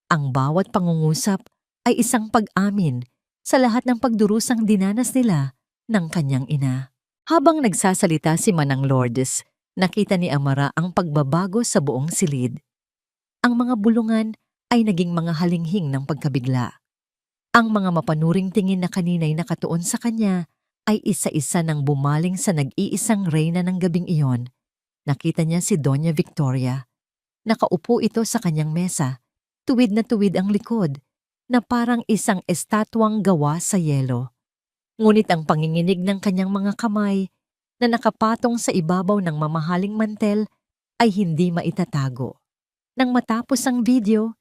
Ang bawat pangungusap ay isang pag-amin sa lahat ng pagdurusang dinanas nila ng kanyang ina. Habang nagsasalita si Manang Lourdes, nakita ni Amara ang pagbabago sa buong silid. Ang mga bulungan ay naging mga halinghing ng pagkabigla. Ang mga mapanuring tingin na kanina'y nakatuon sa kanya ay isa-isa nang bumaling sa nag-iisang reyna ng gabing iyon. Nakita niya si Doña Victoria. Nakaupo ito sa kanyang mesa, tuwid na tuwid ang likod, na parang isang estatwang gawa sa yelo. Ngunit ang panginginig ng kanyang mga kamay na nakapatong sa ibabaw ng mamahaling mantel ay hindi maitatago. Nang matapos ang video,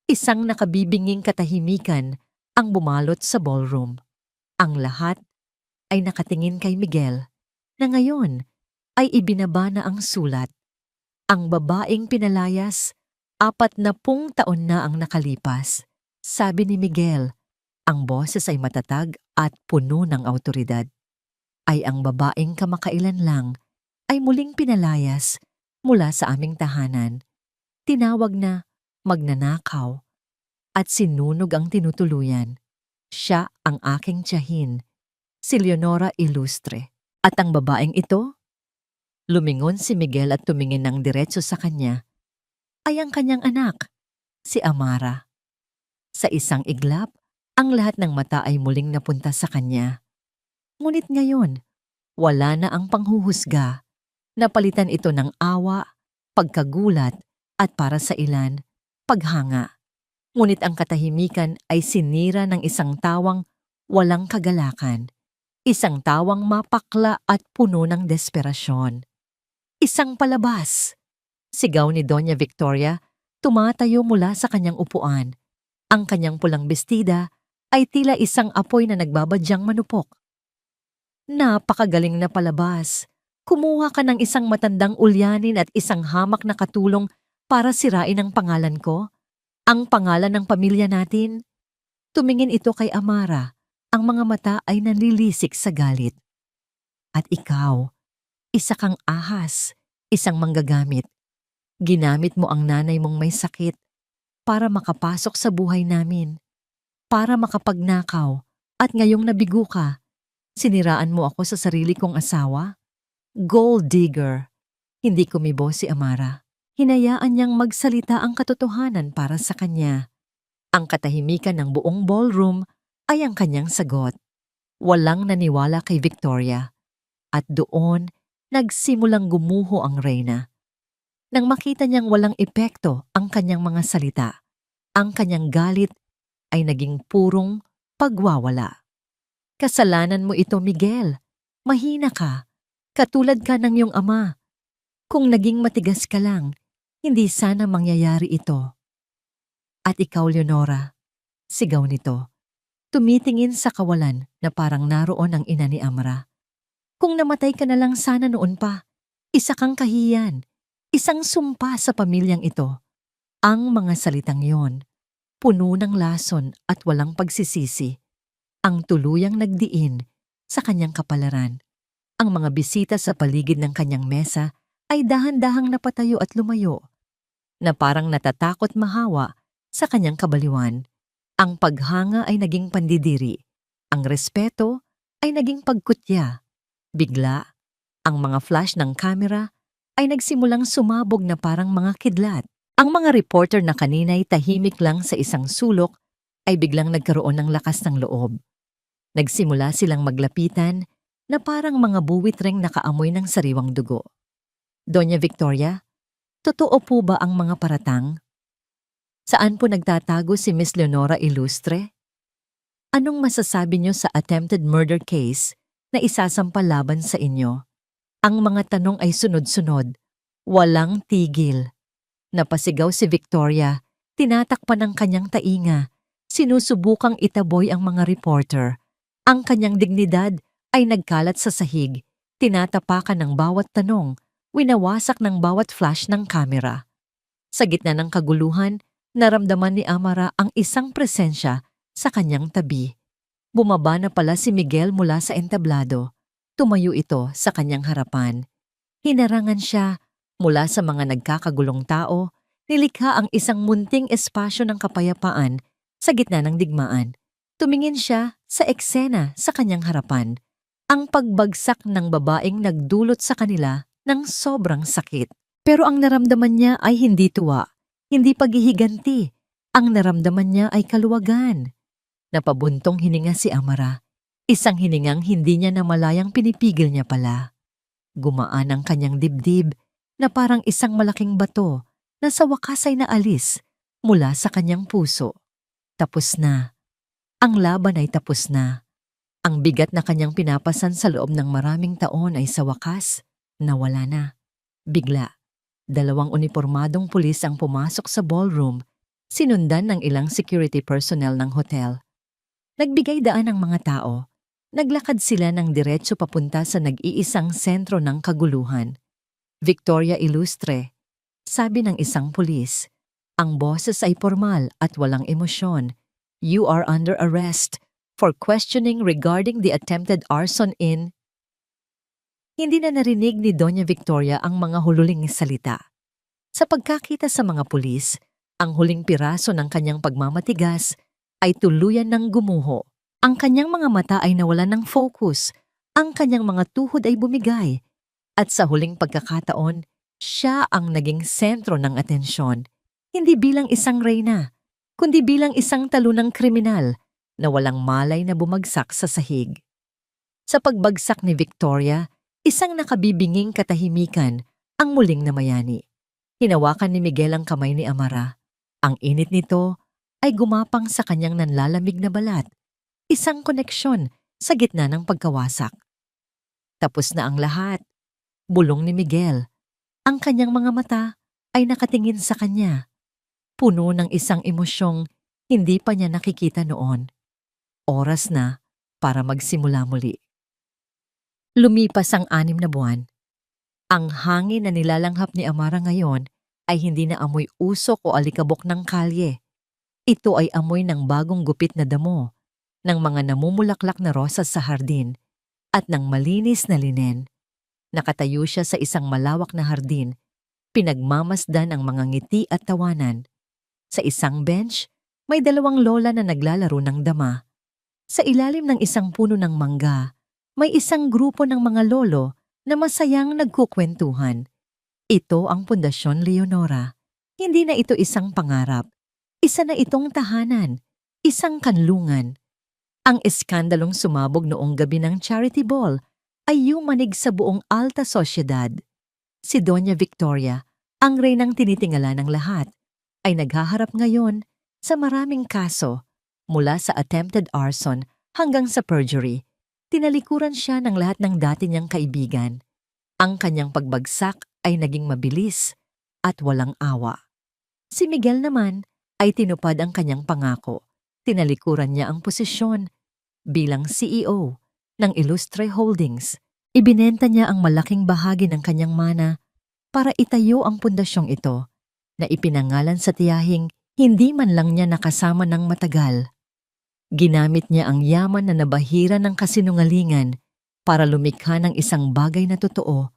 isang nakabibinging katahimikan ang bumalot sa ballroom. Ang lahat ay nakatingin kay Miguel, na ngayon ay ibinaba na ang sulat. Ang babaeng pinalayas, 40 taon na ang nakalipas. Sabi ni Miguel, ang boses ay matatag at puno ng awtoridad. Ay ang babaeng kamakailan lang ay muling pinalayas mula sa aming tahanan. Tinawag na magnanakaw. at sinunog ang tinutuluyan. Siya ang aking tiyahin, si Leonora Ilustre. At ang babaeng ito? Lumingon si Miguel at tumingin ng diretso sa kanya. Ay ang kanyang anak, si Amara. Sa isang iglap, ang lahat ng mata ay muling napunta sa kanya. Ngunit ngayon, wala na ang panghuhusga. Napalitan ito ng awa, pagkagulat, at para sa ilan, paghanga. Ngunit ang katahimikan ay sinira ng isang tawang walang kagalakan. Isang tawang mapakla at puno ng desperasyon. Isang palabas! Sigaw ni Doña Victoria, tumatayo mula sa kanyang upuan. Ang kanyang pulang bestida ay tila isang apoy na nagbabadyang manupok. Napakagaling na palabas. Kumuha ka ng isang matandang ulyanin at isang hamak na katulong para sirain ang pangalan ko, ang pangalan ng pamilya natin. Tumingin ito kay Amara. Ang mga mata ay nanlilisik sa galit. At ikaw, isa kang ahas, isang manggagamit. Ginamit mo ang nanay mong may sakit para makapasok sa buhay namin, para makapagnakaw, at ngayong nabigo ka, siniraan mo ako sa sarili kong asawa? Gold digger! Hindi kumibo si Amara. Hinayaan niyang magsalita ang katotohanan para sa kanya. Ang katahimikan ng buong ballroom ay ang kanyang sagot. Walang naniwala kay Victoria. At doon, nagsimulang gumuho ang reyna. Nang makita niyang walang epekto ang kanyang mga salita, ang kanyang galit ay naging purong pagwawala. Kasalanan mo ito, Miguel. Mahina ka. Katulad ka ng iyong ama. Kung naging matigas ka lang, hindi sana mangyayari ito. At ikaw, Leonora, sigaw nito. Tumitingin sa kawalan na parang naroon ang ina ni Amara. Kung namatay ka na lang sana noon pa, isa kang kahiyan, isang sumpa sa pamilyang ito. Ang mga salitang yon, puno ng lason at walang pagsisisi, ang tuluyang nagdiin sa kanyang kapalaran. Ang mga bisita sa paligid ng kanyang mesa ay dahan-dahang napatayo at lumayo, na parang natatakot mahawa sa kanyang kabaliwan. Ang paghanga ay naging pandidiri, ang respeto ay naging pagkutya. Bigla, ang mga flash ng kamera ay nagsimulang sumabog na parang mga kidlat. Ang mga reporter na kanina'y tahimik lang sa isang sulok ay biglang nagkaroon ng lakas ng loob. Nagsimula silang maglapitan na parang mga buwitreng nakaamoy ng sariwang dugo. Doña Victoria, totoo po ba ang mga paratang? Saan po nagtatago si Miss Leonora Ilustre? Anong masasabi niyo sa attempted murder case na isasampa laban sa inyo? Ang mga tanong ay sunod-sunod, walang tigil. Napasigaw si Victoria, tinatakpan ng kanyang tainga, sinusubukang itaboy ang mga reporter. Ang kanyang dignidad ay nagkalat sa sahig, tinatapakan ng bawat tanong, winawasak ng bawat flash ng kamera. Sa gitna ng kaguluhan, naramdaman ni Amara ang isang presensya sa kanyang tabi. Bumaba na pala si Miguel mula sa entablado. Tumayo ito sa kanyang harapan. Hinarangan siya mula sa mga nagkakagulong tao, nilikha ang isang munting espasyo ng kapayapaan sa gitna ng digmaan. Tumingin siya sa eksena sa kanyang harapan. Ang pagbagsak ng babaeng nagdulot sa kanila ng sobrang sakit. Pero ang naramdaman niya ay hindi tuwa, hindi paghihiganti. Ang naramdaman niya ay kaluwagan. Napabuntong hininga si Amara. Isang hiningang hindi niya namalayang pinipigil niya pala. Gumaan ang kanyang dibdib na parang isang malaking bato na sa wakas ay naalis mula sa kanyang puso. Tapos na. Ang laban ay tapos na. Ang bigat na kanyang pinapasan sa loob ng maraming taon ay sa wakas nawala na. Bigla, 2 unipormadong pulis ang pumasok sa ballroom, sinundan ng ilang security personnel ng hotel. Nagbigay daan ang mga tao. Naglakad sila ng diretso papunta sa nag-iisang sentro ng kaguluhan. Victoria Ilustre, sabi ng isang pulis. Ang boses ay formal at walang emosyon. You are under arrest for questioning regarding the attempted arson in... Hindi na narinig ni Doña Victoria ang mga hululing salita. Sa pagkakita sa mga pulis, Ang huling piraso ng kanyang pagmamatigas ay tuluyan ng gumuho. Ang kanyang mga mata ay nawalan ng focus. Ang kanyang mga tuhod ay bumigay. At sa huling pagkakataon, siya ang naging sentro ng atensyon. Hindi bilang isang reyna, kundi bilang isang talunang kriminal na walang malay na bumagsak sa sahig. Sa pagbagsak ni Victoria, isang nakabibinging katahimikan ang muling namayani. Hinawakan ni Miguel ang kamay ni Amara. Ang init nito ay gumapang sa kanyang nanlalamig na balat. Isang koneksyon sa gitna ng pagkawasak. Tapos na ang lahat. Bulong ni Miguel. Ang kanyang mga mata ay nakatingin sa kanya. Puno ng isang emosyong hindi pa niya nakikita noon. Oras na para magsimula muli. Lumipas ang 6 na buwan. Ang hangin na nilalanghap ni Amara ngayon ay hindi na amoy usok o alikabok ng kalye. Ito ay amoy ng bagong gupit na damo, ng mga namumulaklak na rosas sa hardin, at ng malinis na linen. Nakatayo siya sa isang malawak na hardin, pinagmamasdan ang mga ngiti at tawanan. Sa isang bench, may 2 lola na naglalaro ng dama. Sa ilalim ng isang puno ng mangga, may isang grupo ng mga lolo na masayang nagkukwentuhan. Ito ang Pundasyon Leonora. Hindi na ito isang pangarap. Isa na itong tahanan, isang kanlungan. Ang eskandalong sumabog noong gabi ng charity ball ay yumanig sa buong alta sosyedad. Si Doña Victoria, ang reynang tinitingala ng lahat, ay naghaharap ngayon sa maraming kaso mula sa attempted arson hanggang sa perjury. Tinalikuran siya ng lahat ng dati niyang kaibigan. Ang kanyang pagbagsak ay naging mabilis at walang awa. Si Miguel naman ay tinupad ang kanyang pangako. Tinalikuran niya ang posisyon bilang CEO ng Illustre Holdings. Ibinenta niya ang malaking bahagi ng kanyang mana para itayo ang pundasyong ito na ipinangalan sa tiyahing hindi man lang niya nakasama ng matagal. Ginamit niya ang yaman na nabahira ng kasinungalingan para lumikha ng isang bagay na totoo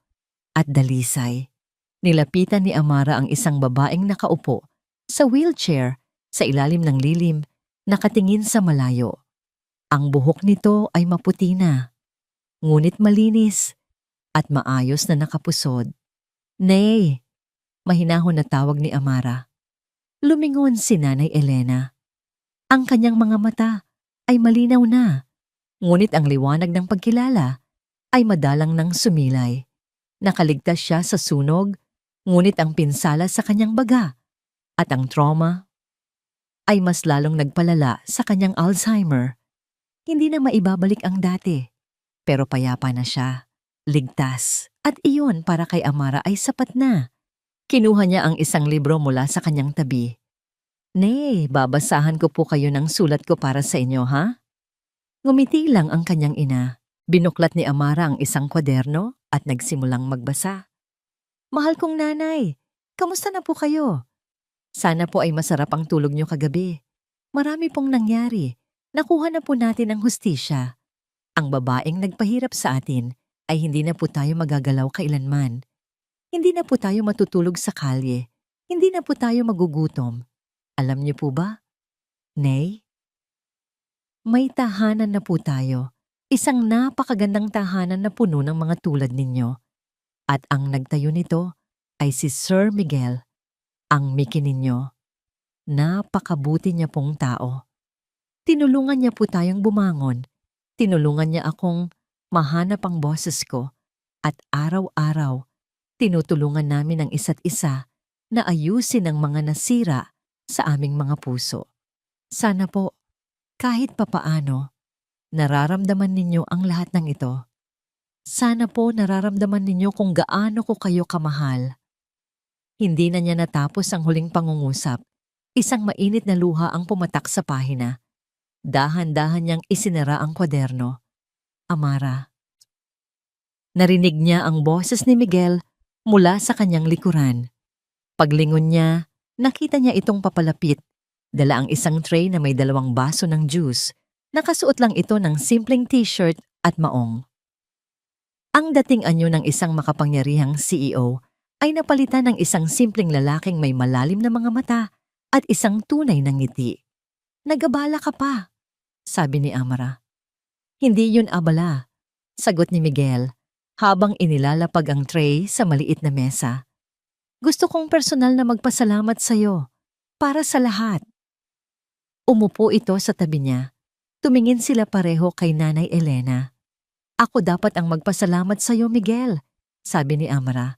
at dalisay. Nilapitan ni Amara ang isang babaeng nakaupo sa wheelchair sa ilalim ng lilim, nakatingin sa malayo. Ang buhok nito ay maputi na, ngunit malinis at maayos na nakapusod. "Nay!" Mahinahon na tawag ni Amara. Lumingon si Nanay Elena. Ang kanyang mga mata ay malinaw na, ngunit ang liwanag ng pagkilala ay madalang nang sumilay. Nakaligtas siya sa sunog, ngunit ang pinsala sa kanyang baga at ang trauma ay mas lalong nagpalala sa kanyang Alzheimer. Hindi na maibabalik ang dati, pero payapa na siya, ligtas, at iyon para kay Amara ay sapat na. Kinuha niya ang isang libro mula sa kanyang tabi. "Nay, babasahan ko po kayo ng sulat ko para sa inyo, ha?" Ngumiti lang ang kanyang ina. Binuklat ni Amara ang isang kwaderno at nagsimulang magbasa. "Mahal kong nanay, kamusta na po kayo? Sana po ay masarap ang tulog niyo kagabi. Marami pong nangyari. Nakuha na po natin ang hustisya. Ang babaeng nagpahirap sa atin ay hindi na po tayo magagalaw kailanman. Hindi na po tayo matutulog sa kalye. Hindi na po tayo magugutom. Alam niyo po ba? Nay, may tahanan na po tayo. Isang napakagandang tahanan na puno ng mga tulad ninyo. At ang nagtayo nito ay si Sir Miguel, ang Mickey ninyo. Napakabuti niya pong tao. Tinulungan niya po tayong bumangon. Tinulungan niya akong mahanap ang boses ko. At araw-araw, tinutulungan namin ang isa't isa na ayusin ang mga nasira sa aming mga puso. Sana po, kahit papaano, nararamdaman ninyo ang lahat ng ito. Sana po nararamdaman ninyo kung gaano ko kayo kamahal." Hindi na niya natapos ang huling pangungusap. Isang mainit na luha ang pumatak sa pahina. Dahan-dahan niyang isinara ang kwaderno. "Amara." Narinig niya ang boses ni Miguel mula sa kanyang likuran. Paglingon niya, nakita niya itong papalapit. Dala ang isang tray na may 2 baso ng juice. Nakasuot lang ito ng simpleng t-shirt at maong. Ang dating anyo ng isang makapangyarihang CEO ay napalitan ng isang simpleng lalaking may malalim na mga mata at isang tunay na ngiti. Nagabala ka pa, sabi ni Amara. Hindi yun abala, sagot ni Miguel habang inilalapag ang tray sa maliit na mesa. Gusto kong personal na magpasalamat sa'yo para sa lahat. Umupo ito sa tabi niya. Tumingin sila pareho kay Nanay Elena. Ako dapat ang magpasalamat sa'yo, Miguel, sabi ni Amara.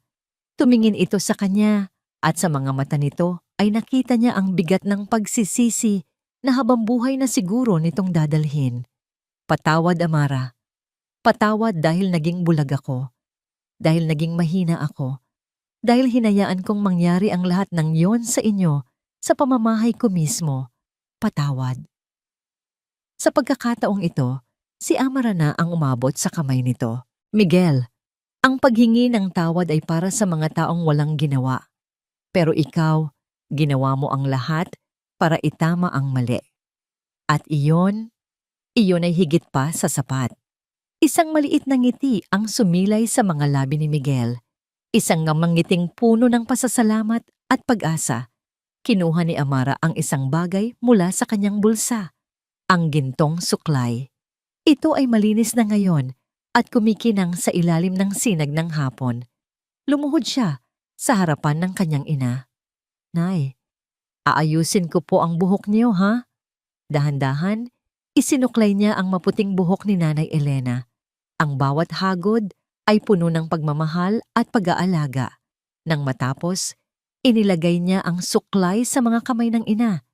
Tumingin ito sa kanya at sa mga mata nito ay nakita niya ang bigat ng pagsisisi na habang buhay na siguro nitong dadalhin. Patawad, Amara. Patawad dahil naging bulag ako. Dahil naging mahina ako. Dahil hinayaan kong mangyari ang lahat ng yon sa inyo sa pamamahay ko mismo. Patawad. Sa pagkakataong ito, si Amara na ang umabot sa kamay nito. Miguel, ang paghingi ng tawad ay para sa mga taong walang ginawa. Pero ikaw, ginawa mo ang lahat para itama ang mali. At iyon ay higit pa sa sapat. Isang maliit na ngiti ang sumilay sa mga labi ni Miguel. Isang ngiting puno ng pasasalamat at pag-asa. Kinuha ni Amara ang isang bagay mula sa kanyang bulsa. Ang gintong suklay. Ito ay malinis na ngayon at kumikinang sa ilalim ng sinag ng hapon. Lumuhod siya sa harapan ng kanyang ina. Nay, aayusin ko po ang buhok niyo, ha? Dahan-dahan, isinuklay niya ang maputing buhok ni Nanay Elena. Ang bawat hagod ay puno ng pagmamahal at pag-aalaga. Nang matapos, inilagay niya ang suklay sa mga kamay ng ina.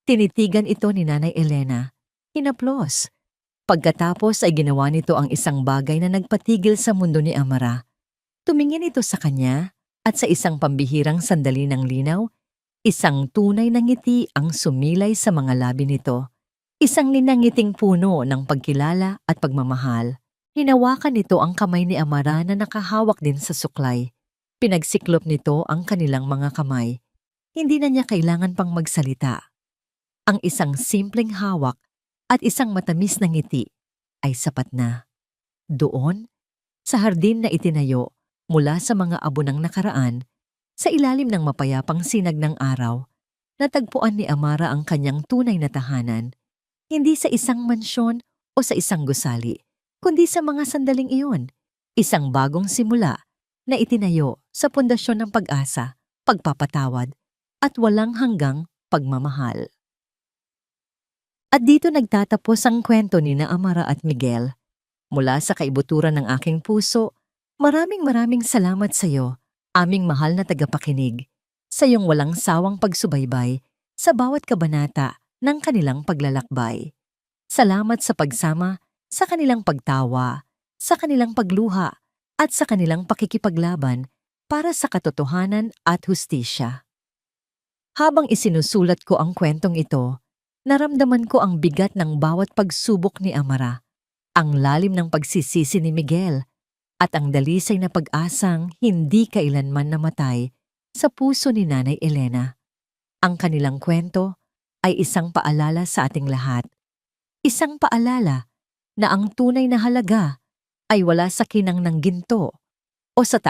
Tinitigan ito ni Nanay Elena. Hinaplos. Pagkatapos ay ginawa nito ang isang bagay na nagpatigil sa mundo ni Amara. Tumingin ito sa kanya at sa isang pambihirang sandali ng linaw, isang tunay na ngiti ang sumilay sa mga labi nito. Isang ninangiting puno ng pagkilala at pagmamahal. Hinawakan nito ang kamay ni Amara na nakahawak din sa suklay. Pinagsiklop nito ang kanilang mga kamay. Hindi na niya kailangan pang magsalita. Ang isang simpleng hawak at isang matamis na ngiti ay sapat na. Doon, sa hardin na itinayo mula sa mga abo ng nakaraan, sa ilalim ng mapayapang sinag ng araw, natagpuan ni Amara ang kanyang tunay na tahanan, hindi sa isang mansyon o sa isang gusali, kundi sa mga sandaling iyon, isang bagong simula na itinayo sa pundasyon ng pag-asa, pagpapatawad, at walang hanggang pagmamahal. At dito nagtatapos ang kwento ni na Amara at Miguel. Mula sa kaibuturan ng aking puso, maraming salamat sa iyo, aming mahal na tagapakinig, sa iyong walang sawang pagsubaybay sa bawat kabanata ng kanilang paglalakbay. Salamat sa pagsama, sa kanilang pagtawa, sa kanilang pagluha, at sa kanilang pakikipaglaban para sa katotohanan at hustisya. Habang isinusulat ko ang kwentong ito, naramdaman ko ang bigat ng bawat pagsubok ni Amara, ang lalim ng pagsisisi ni Miguel, at ang dalisay na pag-asang hindi kailanman namatay sa puso ni Nanay Elena. Ang kanilang kwento ay isang paalala sa ating lahat. Isang paalala na ang tunay na halaga ay wala sa kinang ng ginto o sa